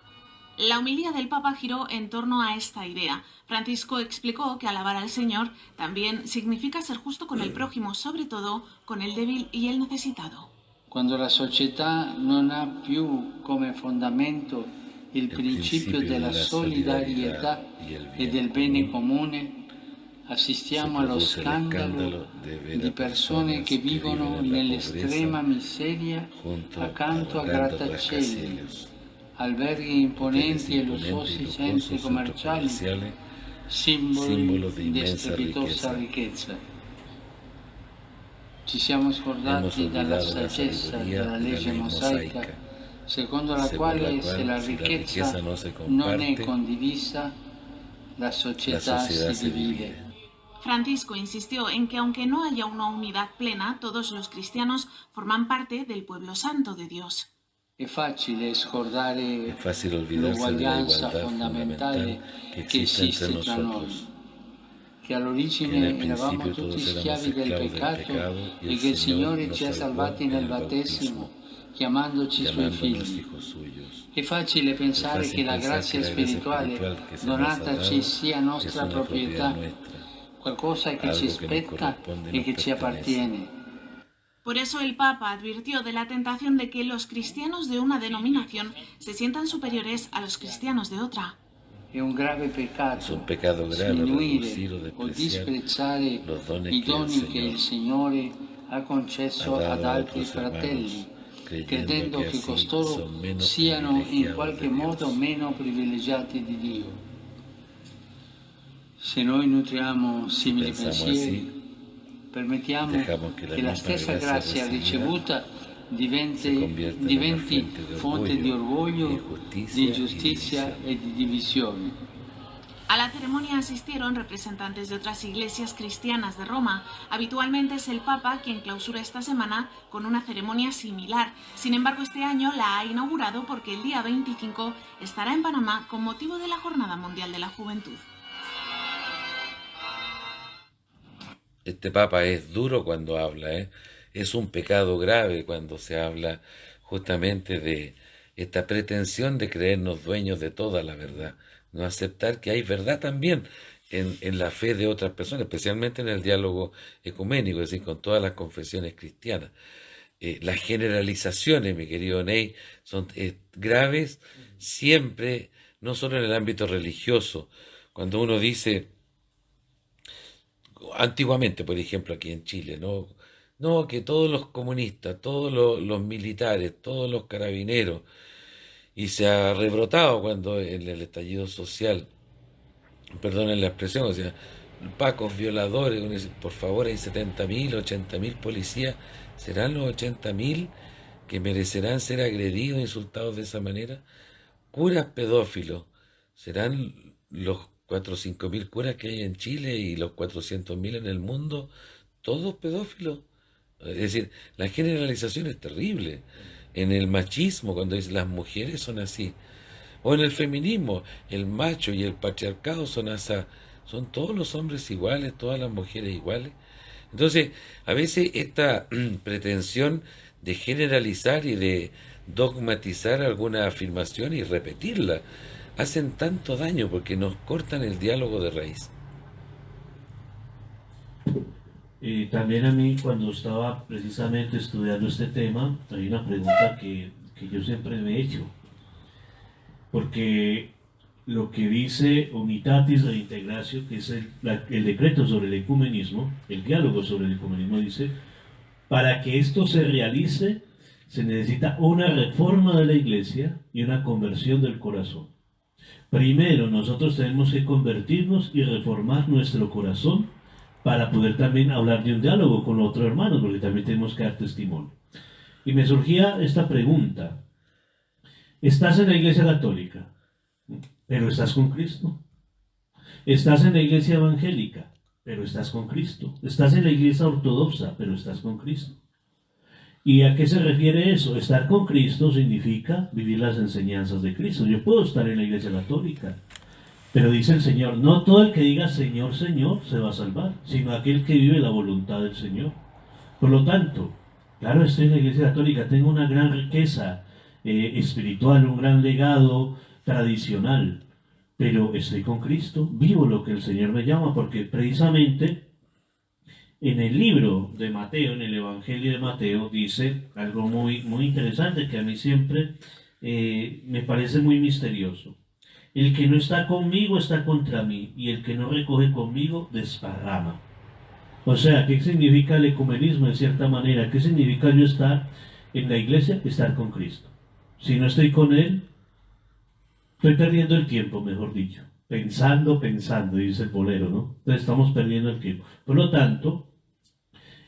La homilía del Papa giró en torno a esta idea. Francisco explicó que alabar al Señor también significa ser justo con el prójimo, sobre todo con el débil y el necesitado. Cuando la società non ha più come fondamento il principio della solidarietà e del bene comune, assistiamo allo scandalo di persone che vivono nell'estrema miseria accanto a grattacieli, alberghi imponenti e lussuosi centri commerciali, simbolo di strepitosa ricchezza. Ci siamo scordati dalla saggezza della legge mosaica, secondo la quale se la ricchezza non è condivisa, la società si divide. Francisco insistió en que aunque no haya una unidad plena, todos los cristianos forman parte del pueblo santo de Dios. È facile scordare l'uguaglianza fondamentale che esiste tra noi, che all'origine eravamo tutti schiavi del peccato e che il Signore ci ha salvati nel battesimo, chiamandoci suoi figli. È facile pensare che la grazia spirituale donataci sia nostra proprietà, qualcosa che ci spetta e che ci appartiene. Por eso el Papa advirtió de la tentación de que los cristianos de una denominación se sientan superiores a los cristianos de otra. È un grave peccato sminuire o disprezzare i doni che il Signore ha concesso ad altri fratelli, credendo che costoro siano in qualche modo meno privilegiati di Dio. Se noi nutriamo simili pensieri, permettiamo che la stessa grazia ricevuta diventi fonte di orgoglio, di ingiustizia e di divisione. A la ceremonia asistieron representantes de otras iglesias cristianas de Roma. Habitualmente es el Papa quien clausura esta semana con una ceremonia similar. Sin embargo, este año la ha inaugurado porque el día 25 estará en Panamá con motivo de la Jornada Mundial de la Juventud. Este Papa es duro cuando habla, ¿eh? Es un pecado grave cuando se habla justamente de esta pretensión de creernos dueños de toda la verdad. No aceptar que hay verdad también en la fe de otras personas, especialmente en el diálogo ecuménico, es decir, con todas las confesiones cristianas. Las generalizaciones, mi querido Ney, son graves siempre, no solo en el ámbito religioso. Cuando uno dice, antiguamente, por ejemplo, aquí en Chile, no, que todos los comunistas, todos los militares, todos los carabineros, y se ha rebrotado cuando en el estallido social, perdonen la expresión, o sea, pacos, violadores, uno dice, por favor, hay 70.000, 80.000 policías, ¿serán los 80.000 que merecerán ser agredidos, insultados de esa manera? Curas pedófilos, ¿serán los 4 o 5.000 curas que hay en Chile y los 400.000 en el mundo, todos pedófilos? Es decir, la generalización es terrible. En el machismo, cuando dice las mujeres son así, o en el feminismo, el macho y el patriarcado son así, son todos los hombres iguales, todas las mujeres iguales. Entonces, a veces esta pretensión de generalizar y de dogmatizar alguna afirmación y repetirla, hacen tanto daño porque nos cortan el diálogo de raíz. También a mí, cuando estaba precisamente estudiando este tema, hay una pregunta que yo siempre me he hecho, porque lo que dice Unitatis Reintegratio, que es el decreto sobre el ecumenismo, el diálogo sobre el ecumenismo, dice, para que esto se realice, se necesita una reforma de la Iglesia y una conversión del corazón. Primero, nosotros tenemos que convertirnos y reformar nuestro corazón para poder también hablar de un diálogo con otros hermanos, porque también tenemos que dar testimonio. Y me surgía esta pregunta: ¿estás en la Iglesia Católica, pero estás con Cristo? ¿Estás en la Iglesia Evangélica, pero estás con Cristo? ¿Estás en la Iglesia Ortodoxa, pero estás con Cristo? ¿Y a qué se refiere eso? Estar con Cristo significa vivir las enseñanzas de Cristo. Yo puedo estar en la Iglesia Católica, pero dice el Señor, no todo el que diga Señor, Señor se va a salvar, sino aquel que vive la voluntad del Señor. Por lo tanto, claro, estoy en la Iglesia Católica, tengo una gran riqueza espiritual, un gran legado tradicional, pero estoy con Cristo, vivo lo que el Señor me llama, porque precisamente en el libro de Mateo, en el Evangelio de Mateo, dice algo muy, muy interesante que a mí siempre me parece muy misterioso. El que no está conmigo está contra mí, y el que no recoge conmigo desparrama. O sea, ¿qué significa el ecumenismo en cierta manera? ¿Qué significa yo estar en la iglesia? Estar con Cristo. Si no estoy con Él, estoy perdiendo el tiempo, mejor dicho. Pensando, dice el bolero, ¿no? Entonces estamos perdiendo el tiempo. Por lo tanto,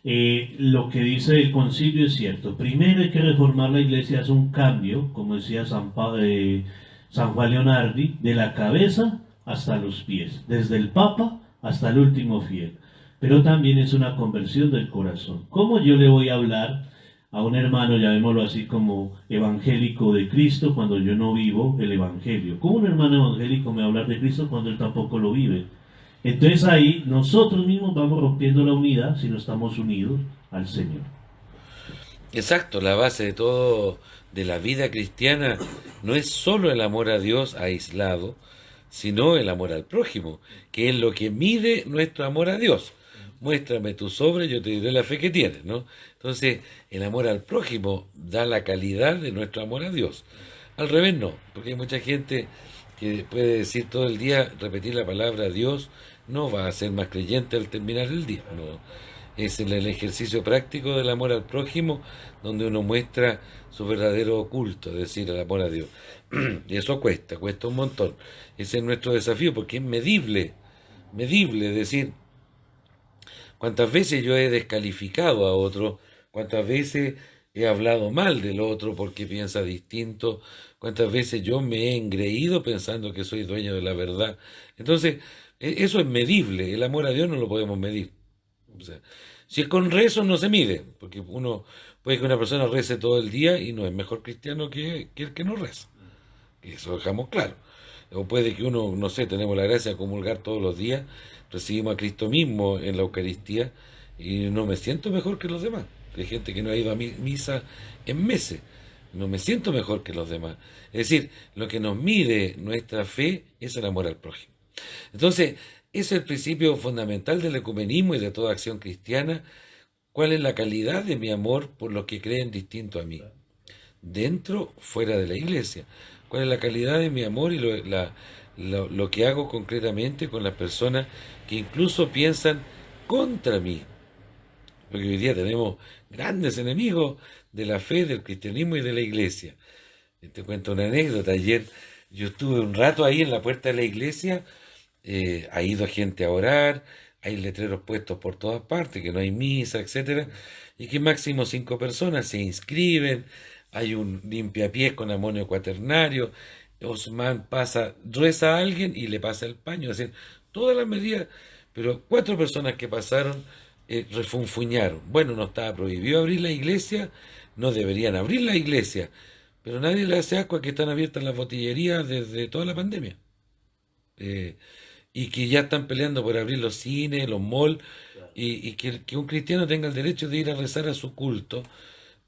lo que dice el concilio es cierto. Primero hay que reformar la iglesia, es un cambio, como decía San Juan Leonardi, de la cabeza hasta los pies, desde el Papa hasta el último fiel. Pero también es una conversión del corazón. ¿Cómo yo le voy a hablar a un hermano, llamémoslo así, como evangélico de Cristo, cuando yo no vivo el evangelio? ¿Cómo un hermano evangélico me va a hablar de Cristo cuando él tampoco lo vive? Entonces ahí nosotros mismos vamos rompiendo la unidad si no estamos unidos al Señor. Exacto, la base de todo, de la vida cristiana, no es solo el amor a Dios aislado, sino el amor al prójimo, que es lo que mide nuestro amor a Dios. Muéstrame tus obras, yo te diré la fe que tienes, ¿no? Entonces, el amor al prójimo da la calidad de nuestro amor a Dios. Al revés no, porque hay mucha gente que puede decir todo el día, repetir la palabra Dios, no va a ser más creyente al terminar el día, ¿no? Es en el ejercicio práctico del amor al prójimo donde uno muestra su verdadero culto, es decir, el amor a Dios. Y eso cuesta un montón. Ese es nuestro desafío porque es medible, es decir, cuántas veces yo he descalificado a otro, cuántas veces he hablado mal del otro porque piensa distinto, cuántas veces yo me he engreído pensando que soy dueño de la verdad. Entonces, eso es medible, el amor a Dios no lo podemos medir. O sea, si es con rezo no se mide, porque uno puede que una persona rece todo el día y no es mejor cristiano que el que no reza. Y eso dejamos claro. O puede que uno, no sé, tenemos la gracia de comulgar todos los días, recibimos a Cristo mismo en la Eucaristía y no me siento mejor que los demás. Hay gente que no ha ido a misa en meses. No me siento mejor que los demás. Es decir, lo que nos mide nuestra fe es el amor al prójimo. Entonces, ese es el principio fundamental del ecumenismo y de toda acción cristiana. ¿Cuál es la calidad de mi amor por los que creen distinto a mí? Dentro, fuera de la iglesia. ¿Cuál es la calidad de mi amor y lo que hago concretamente con las personas que incluso piensan contra mí? Porque hoy día tenemos grandes enemigos de la fe, del cristianismo y de la iglesia. Te cuento una anécdota. Ayer yo estuve un rato ahí en la puerta de la iglesia, ha ido gente a orar, hay letreros puestos por todas partes, que no hay misa, etcétera, y que máximo 5 personas se inscriben, hay un limpiapiés con amonio cuaternario, Osman reza a alguien y le pasa el paño, es decir, todas las medidas, pero 4 personas que pasaron refunfuñaron. Bueno, no estaba prohibido abrir la iglesia, no deberían abrir la iglesia, pero nadie le hace asco a que están abiertas las botillerías desde toda la pandemia. Y que ya están peleando por abrir los cines, los malls, y que un cristiano tenga el derecho de ir a rezar a su culto,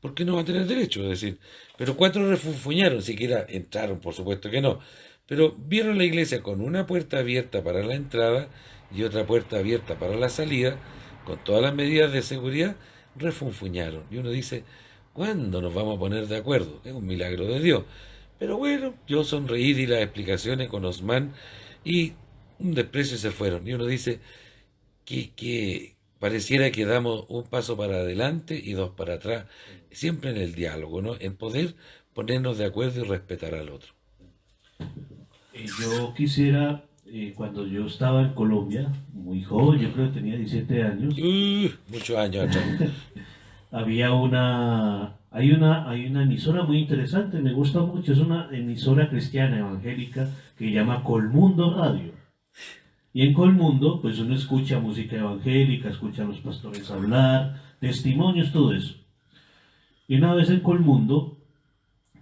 ¿por qué no va a tener derecho? Es decir, pero 4 refunfuñaron, siquiera entraron, por supuesto que no, pero vieron la iglesia con una puerta abierta para la entrada y otra puerta abierta para la salida, con todas las medidas de seguridad, refunfuñaron. Y uno dice, ¿cuándo nos vamos a poner de acuerdo? Es un milagro de Dios. Pero bueno, yo sonreí, di las explicaciones con Osman y un desprecio y se fueron. Y uno dice que pareciera que damos un paso para adelante y 2 para atrás, siempre en el diálogo, ¿no? En poder ponernos de acuerdo y respetar al otro. Yo quisiera, cuando yo estaba en Colombia, muy joven, yo creo que tenía 17 años. Muchos años atrás. Hay una emisora muy interesante, me gusta mucho, es una emisora cristiana evangélica que se llama Colmundo Radio. Y en Colmundo, pues uno escucha música evangélica, escucha a los pastores hablar, testimonios, todo eso. Y una vez en Colmundo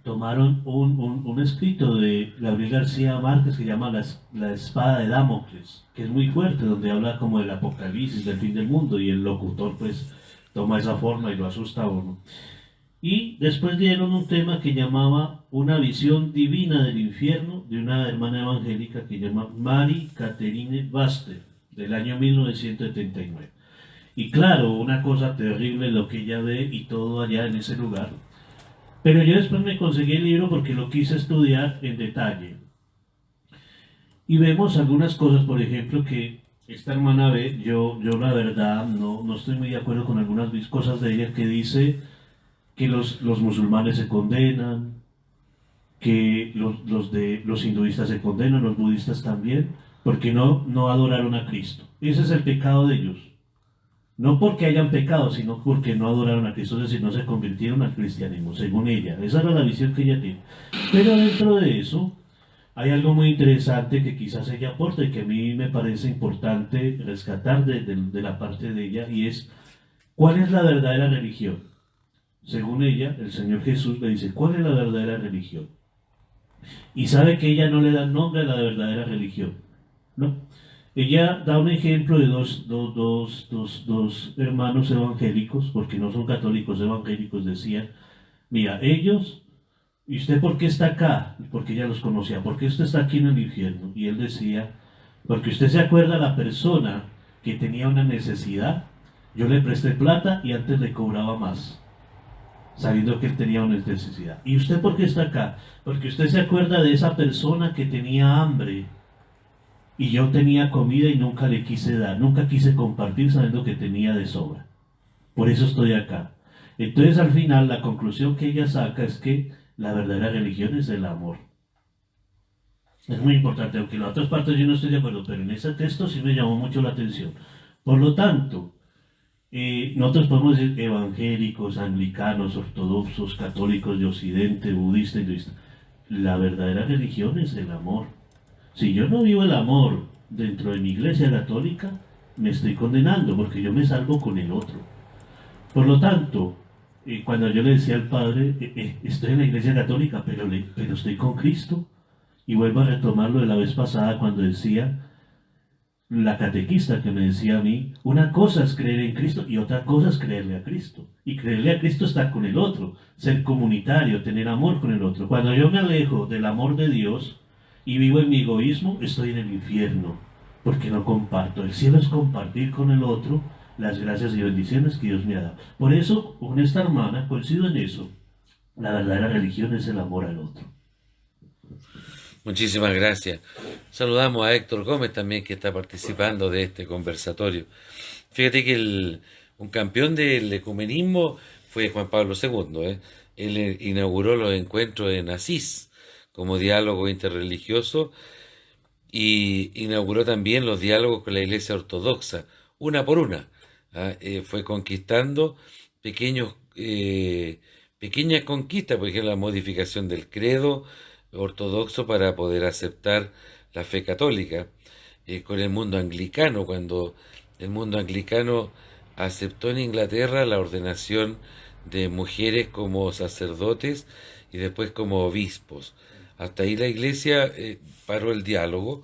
tomaron un escrito de Gabriel García Márquez que se llama la espada de Damocles, que es muy fuerte, donde habla como del apocalipsis, del fin del mundo, y el locutor pues toma esa forma y lo asusta a uno. Y después dieron un tema que llamaba Una visión divina del infierno, de una hermana evangélica que se llama Mary Catherine Baster, del año 1979. Y claro, una cosa terrible lo que ella ve y todo allá en ese lugar. Pero yo después me conseguí el libro porque lo quise estudiar en detalle. Y vemos algunas cosas, por ejemplo, que esta hermana ve, yo la verdad no estoy muy de acuerdo con algunas cosas de ella, que dice que los musulmanes se condenan, que los hinduistas se condenan, los budistas también, porque no adoraron a Cristo. Ese es el pecado de ellos. No porque hayan pecado, sino porque no adoraron a Cristo, es decir, no se convirtieron al cristianismo, según ella. Esa era la visión que ella tiene. Pero dentro de eso hay algo muy interesante que quizás ella aporta y que a mí me parece importante rescatar de la parte de ella, y es, ¿cuál es la verdadera religión? Según ella, el Señor Jesús le dice, ¿cuál es la verdadera religión? Y sabe que ella no le da nombre a la verdadera religión, ¿no? Ella da un ejemplo de dos hermanos evangélicos, porque no son católicos evangélicos, decían, mira, ellos, ¿y usted por qué está acá? Porque ella los conocía, ¿por qué usted está aquí en el infierno? Y él decía, porque usted se acuerda a la persona que tenía una necesidad, yo le presté plata y antes le cobraba más, sabiendo que él tenía una necesidad. ¿Y usted por qué está acá? Porque usted se acuerda de esa persona que tenía hambre y yo tenía comida y nunca le quise dar, nunca quise compartir sabiendo que tenía de sobra. Por eso estoy acá. Entonces al final la conclusión que ella saca es que la verdadera religión es el amor. Es muy importante, aunque en las otras partes yo no estoy de acuerdo, pero en ese texto sí me llamó mucho la atención. Por lo tanto, nosotros podemos decir evangélicos, anglicanos, ortodoxos, católicos de Occidente, budistas, hinduistas. la verdadera religión es el amor. Si yo no vivo el amor dentro de mi iglesia católica, me estoy condenando porque yo me salvo con el otro. Por lo tanto, cuando yo le decía al Padre, estoy en la iglesia católica, pero estoy con Cristo, y vuelvo a retomarlo de la vez pasada cuando decía, la catequista que me decía a mí, una cosa es creer en Cristo y otra cosa es creerle a Cristo. Y creerle a Cristo está con el otro, ser comunitario, tener amor con el otro. Cuando yo me alejo del amor de Dios y vivo en mi egoísmo, estoy en el infierno, porque no comparto. El cielo es compartir con el otro las gracias y bendiciones que Dios me ha dado. Por eso, con esta hermana, coincido en eso. La verdadera religión es el amor al otro. Muchísimas gracias. Saludamos a Héctor Gómez también, que está participando de este conversatorio. Fíjate que un campeón del ecumenismo fue Juan Pablo II. Él inauguró los encuentros en Asís como diálogo interreligioso y inauguró también los diálogos con la Iglesia Ortodoxa, una por una. Fue conquistando pequeñas conquistas, por ejemplo, la modificación del credo ortodoxo para poder aceptar la fe católica, con el mundo anglicano, cuando el mundo anglicano aceptó en Inglaterra la ordenación de mujeres como sacerdotes y después como obispos. Hasta ahí la Iglesia paró el diálogo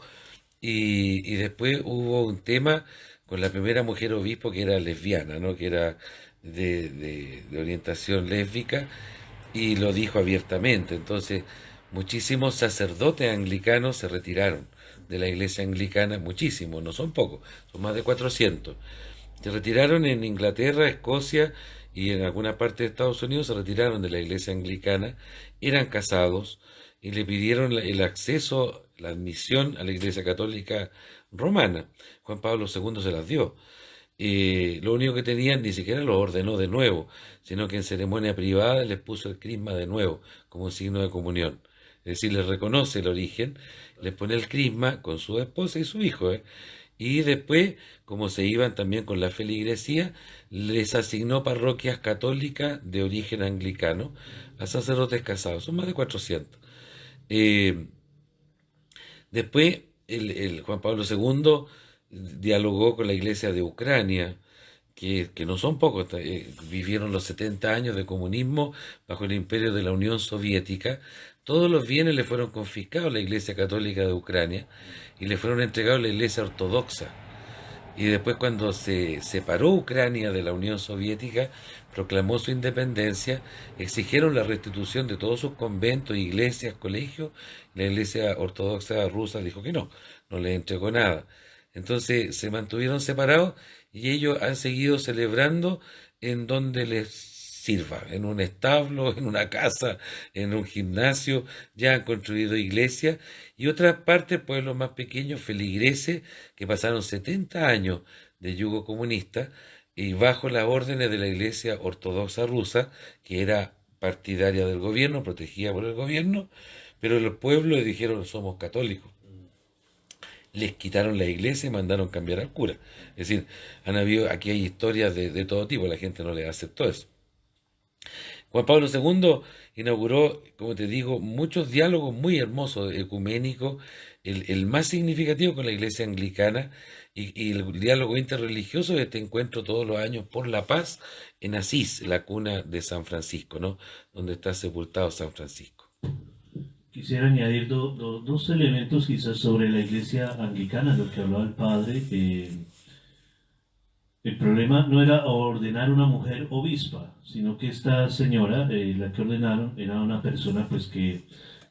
y después hubo un tema con la primera mujer obispo que era lesbiana, ¿no? Que era de orientación lésbica, y lo dijo abiertamente. Entonces muchísimos sacerdotes anglicanos se retiraron de la iglesia anglicana, muchísimos, no son pocos, son más de 400. Se retiraron en Inglaterra, Escocia y en alguna parte de Estados Unidos, se retiraron de la iglesia anglicana, eran casados y le pidieron el acceso, la admisión a la iglesia católica romana. Juan Pablo II se las dio. Lo único que tenían, ni siquiera los ordenó de nuevo, sino que en ceremonia privada les puso el crisma de nuevo, como signo de comunión. Es decir, les reconoce el origen, les pone el crisma con su esposa y su hijo. Y después, como se iban también con la feligresía, les asignó parroquias católicas de origen anglicano a sacerdotes casados. Son más de 400. Después, el Juan Pablo II dialogó con la iglesia de Ucrania, que no son pocos, vivieron los 70 años de comunismo bajo el imperio de la Unión Soviética. Todos los bienes le fueron confiscados a la Iglesia Católica de Ucrania y le fueron entregados a la Iglesia Ortodoxa. Y después, cuando se separó Ucrania de la Unión Soviética, proclamó su independencia, exigieron la restitución de todos sus conventos, iglesias, colegios. La Iglesia Ortodoxa rusa dijo que no les entregó nada. Entonces se mantuvieron separados y ellos han seguido celebrando en donde les sirva, en un establo, en una casa, en un gimnasio. Ya han construido iglesias, y otra parte, pueblos más pequeños, feligreses, que pasaron 70 años de yugo comunista y bajo las órdenes de la Iglesia Ortodoxa rusa, que era partidaria del gobierno, protegida por el gobierno, pero los pueblos dijeron: somos católicos. Les quitaron la iglesia y mandaron cambiar al cura. Es decir, aquí hay historias de todo tipo, la gente no le aceptó eso. Juan Pablo II inauguró, como te digo, muchos diálogos muy hermosos, ecuménicos, el más significativo con la iglesia anglicana, y el diálogo interreligioso, este encuentro todos los años por la paz en Asís, la cuna de San Francisco, ¿no? Donde está sepultado San Francisco. Quisiera añadir dos elementos quizás sobre la iglesia anglicana, lo que hablaba el padre. El problema no era ordenar una mujer obispa, sino que esta señora, la que ordenaron, era una persona pues que,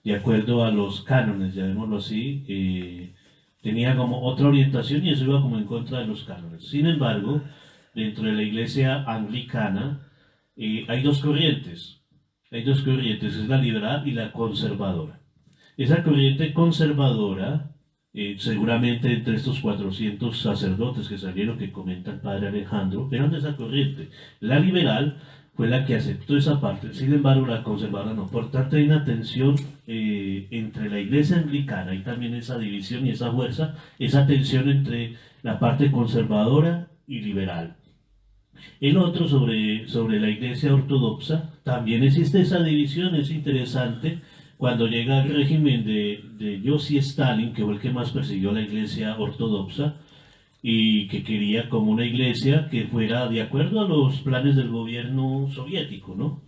de acuerdo a los cánones, llamémoslo así, tenía como otra orientación, y eso iba como en contra de los cánones. Sin embargo, dentro de la iglesia anglicana hay dos corrientes. Es la liberal y la conservadora. Esa corriente conservadora, seguramente entre estos 400 sacerdotes que salieron, que comenta el padre Alejandro, eran de esa corriente. La liberal fue la que aceptó esa parte, sin embargo la conservadora no. Por tanto, hay una tensión entre la iglesia anglicana, y también esa división y esa fuerza, esa tensión entre la parte conservadora y liberal. El otro, sobre la iglesia ortodoxa, también existe esa división. Es interesante cuando llega el régimen de Josip Stalin, que fue el que más persiguió a la iglesia ortodoxa, y que quería como una iglesia que fuera de acuerdo a los planes del gobierno soviético, ¿no?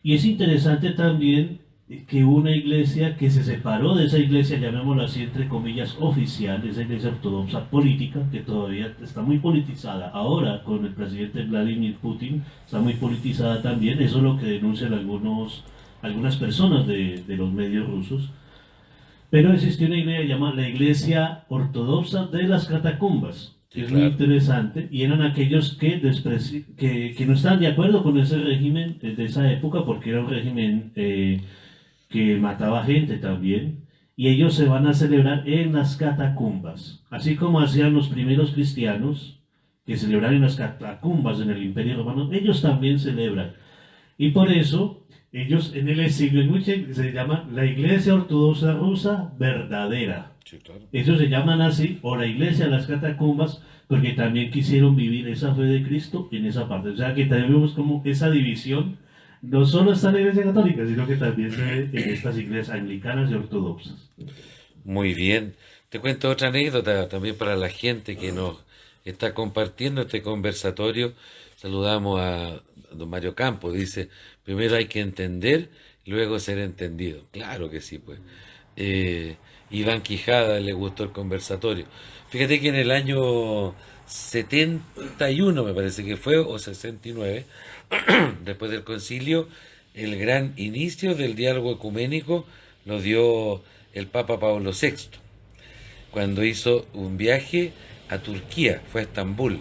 Y es interesante también que una iglesia que se separó de esa iglesia, llamémoslo así, entre comillas, oficial, esa iglesia ortodoxa política, que todavía está muy politizada, ahora con el presidente Vladimir Putin, está muy politizada también, eso es lo que denuncian algunas personas de los medios rusos, pero existió una iglesia llamada la Iglesia Ortodoxa de las Catacumbas, que es muy interesante, y eran aquellos que no estaban de acuerdo con ese régimen de esa época, porque era un régimen que mataba gente también, y ellos se van a celebrar en las catacumbas, así como hacían los primeros cristianos, que celebraban en las catacumbas en el Imperio Romano, ellos también celebran, y por eso ellos en el siglo XVIII se llama la Iglesia Ortodoxa Rusa Verdadera. Sí, claro. Ellos se llaman así, o la Iglesia de las Catacumbas, porque también quisieron vivir esa fe de Cristo en esa parte. O sea que también vemos como esa división, no solo está en la Iglesia Católica, sino que también se ve en estas iglesias anglicanas y ortodoxas. Muy bien. Te cuento otra anécdota también para la gente que nos está compartiendo este conversatorio. Saludamos a don Mario Campos, dice, primero hay que entender, luego ser entendido. Claro que sí, pues. Iván Quijada le gustó el conversatorio. Fíjate que en el año 71, me parece que fue, o 69, después del concilio, el gran inicio del diálogo ecuménico lo dio el Papa Pablo VI, cuando hizo un viaje a Turquía, fue a Estambul,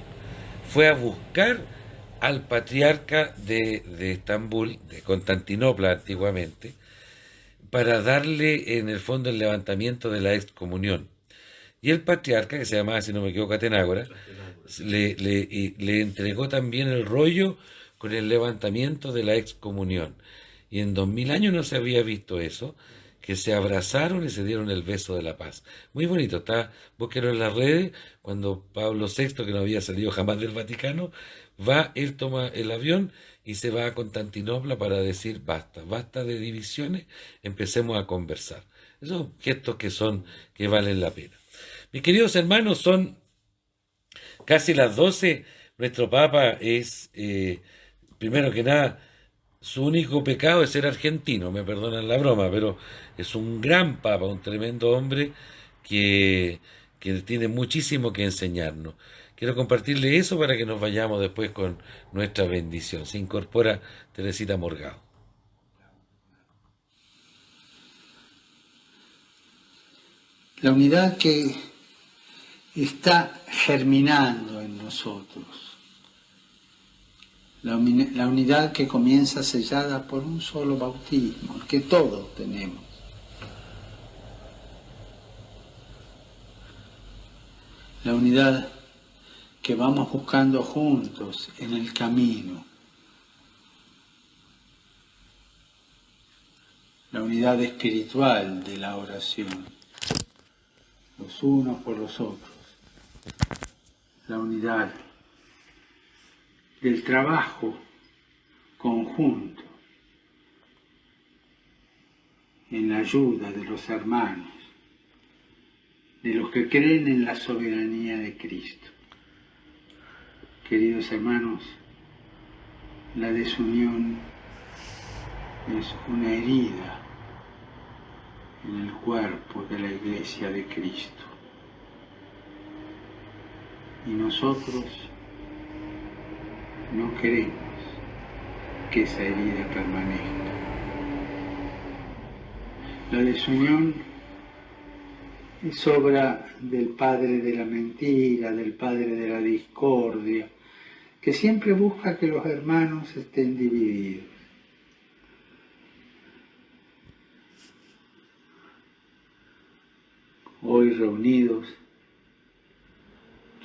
fue a buscar al patriarca de Estambul, de Constantinopla antiguamente, para darle en el fondo el levantamiento de la excomunión. Y el patriarca, que se llamaba, si no me equivoco, Atenágora, le entregó también el rollo con el levantamiento de la excomunión. Y en 2000 años no se había visto eso, que se abrazaron y se dieron el beso de la paz. Muy bonito, está, búsquenlo en las redes, cuando Pablo VI, que no había salido jamás del Vaticano, él toma el avión y se va a Constantinopla para decir basta, basta de divisiones, empecemos a conversar. Esos gestos que valen la pena. Mis queridos hermanos, son casi las 12, nuestro Papa es, primero que nada, su único pecado es ser argentino, me perdonan la broma, pero es un gran Papa, un tremendo hombre que tiene muchísimo que enseñarnos. Quiero compartirle eso para que nos vayamos después con nuestra bendición. Se incorpora Teresita Morgado. La unidad que está germinando en nosotros. La unidad que comienza sellada por un solo bautismo, el que todos tenemos. La unidad que vamos buscando juntos en el camino. La unidad espiritual de la oración, los unos por los otros. La unidad del trabajo conjunto en la ayuda de los hermanos, de los que creen en la soberanía de Cristo. Queridos hermanos, la desunión es una herida en el cuerpo de la Iglesia de Cristo. Y nosotros no queremos que esa herida permanezca. La desunión es obra del padre de la mentira, del padre de la discordia, que siempre busca que los hermanos estén divididos. Hoy reunidos,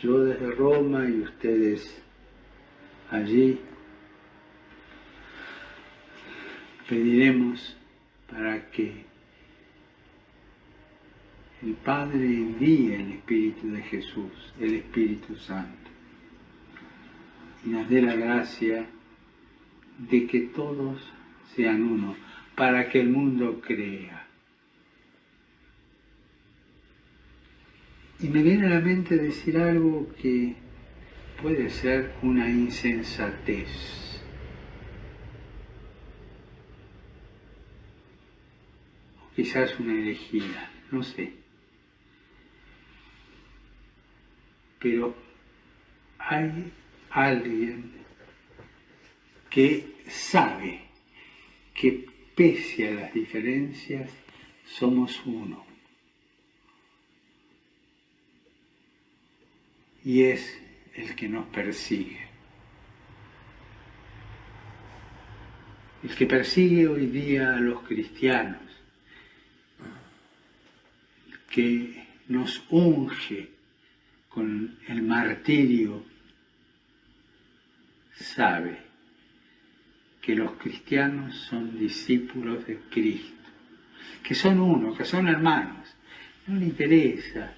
yo desde Roma y ustedes allí, pediremos para que el Padre envíe el Espíritu de Jesús, el Espíritu Santo, y nos dé la gracia de que todos sean uno, para que el mundo crea. Y me viene a la mente decir algo que puede ser una insensatez. O quizás una herejía, no sé. Pero hay alguien que sabe que pese a las diferencias somos uno. Y es el que nos persigue. El que persigue hoy día a los cristianos, que nos unge con el martirio, sabe que los cristianos son discípulos de Cristo, que son uno, que son hermanos. No le interesa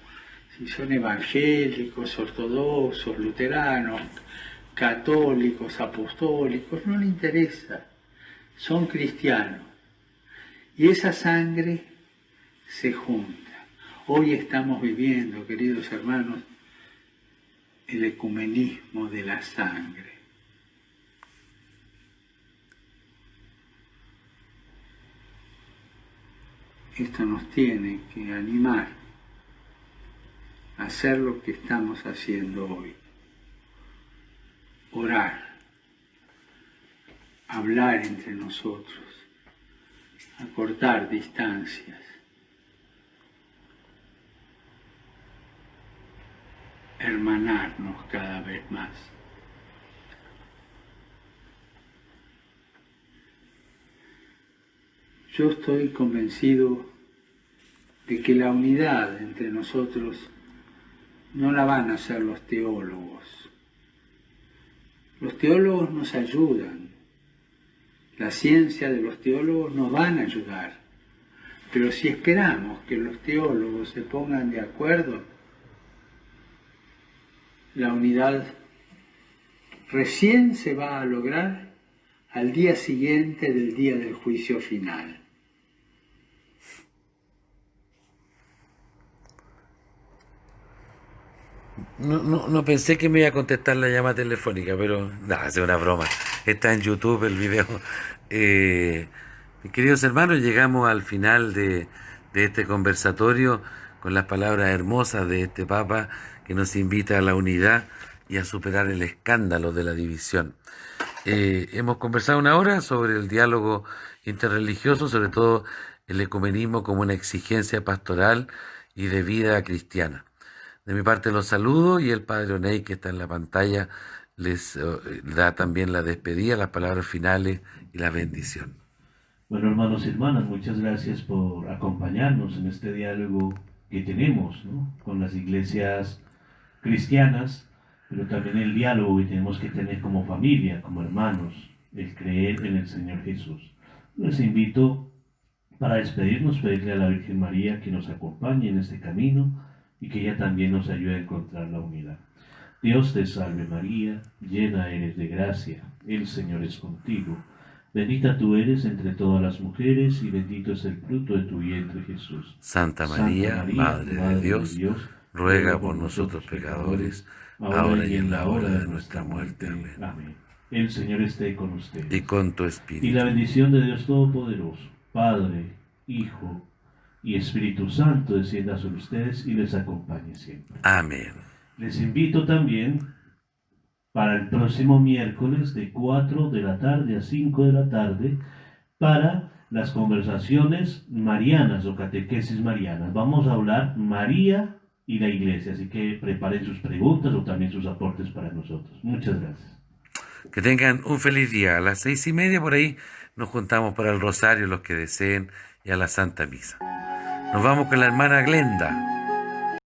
si son evangélicos, ortodoxos, luteranos, católicos, apostólicos, no le interesa. Son cristianos. Y esa sangre se junta. Hoy estamos viviendo, queridos hermanos, el ecumenismo de la sangre. Esto nos tiene que animar a hacer lo que estamos haciendo hoy. Orar, hablar entre nosotros, acortar distancias, hermanarnos cada vez más. Yo estoy convencido de que la unidad entre nosotros no la van a hacer los teólogos. Los teólogos nos ayudan, la ciencia de los teólogos nos van a ayudar, pero si esperamos que los teólogos se pongan de acuerdo, la unidad recién se va a lograr al día siguiente del día del juicio final. No pensé que me iba a contestar la llamada telefónica, pero nada, es una broma. Está en YouTube el video. Mis queridos hermanos, llegamos al final de este conversatorio con las palabras hermosas de este Papa que nos invita a la unidad y a superar el escándalo de la división. Hemos conversado una hora sobre el diálogo interreligioso, sobre todo el ecumenismo como una exigencia pastoral y de vida cristiana. De mi parte los saludo y el Padre Oney, que está en la pantalla, les da también la despedida, las palabras finales y la bendición. Bueno, hermanos y hermanas, muchas gracias por acompañarnos en este diálogo que tenemos, ¿no?, con las iglesias cristianas, pero también el diálogo que tenemos que tener como familia, como hermanos, el creer en el Señor Jesús. Les invito para despedirnos, pedirle a la Virgen María que nos acompañe en este camino y que ella también nos ayude a encontrar la unidad. Dios te salve María, llena eres de gracia, el Señor es contigo. Bendita tú eres entre todas las mujeres y bendito es el fruto de tu vientre Jesús. Santa María, Madre de Dios, ruega por nosotros pecadores, ahora y en la hora de nuestra muerte. Amén. Amén. El Señor esté con ustedes. Y con tu espíritu. Y la bendición de Dios Todopoderoso, Padre, Hijo y Espíritu Santo descienda sobre ustedes y les acompañe siempre. Amén. Les invito también para el próximo miércoles de 4 de la tarde a 5 de la tarde para las conversaciones marianas o catequesis marianas. Vamos a hablar María y la Iglesia, así que preparen sus preguntas o también sus aportes para nosotros. Muchas gracias. Que tengan un feliz día. A las 6:30 por ahí nos juntamos para el rosario, los que deseen, y a la Santa Misa. Nos vamos con la hermana Glenda.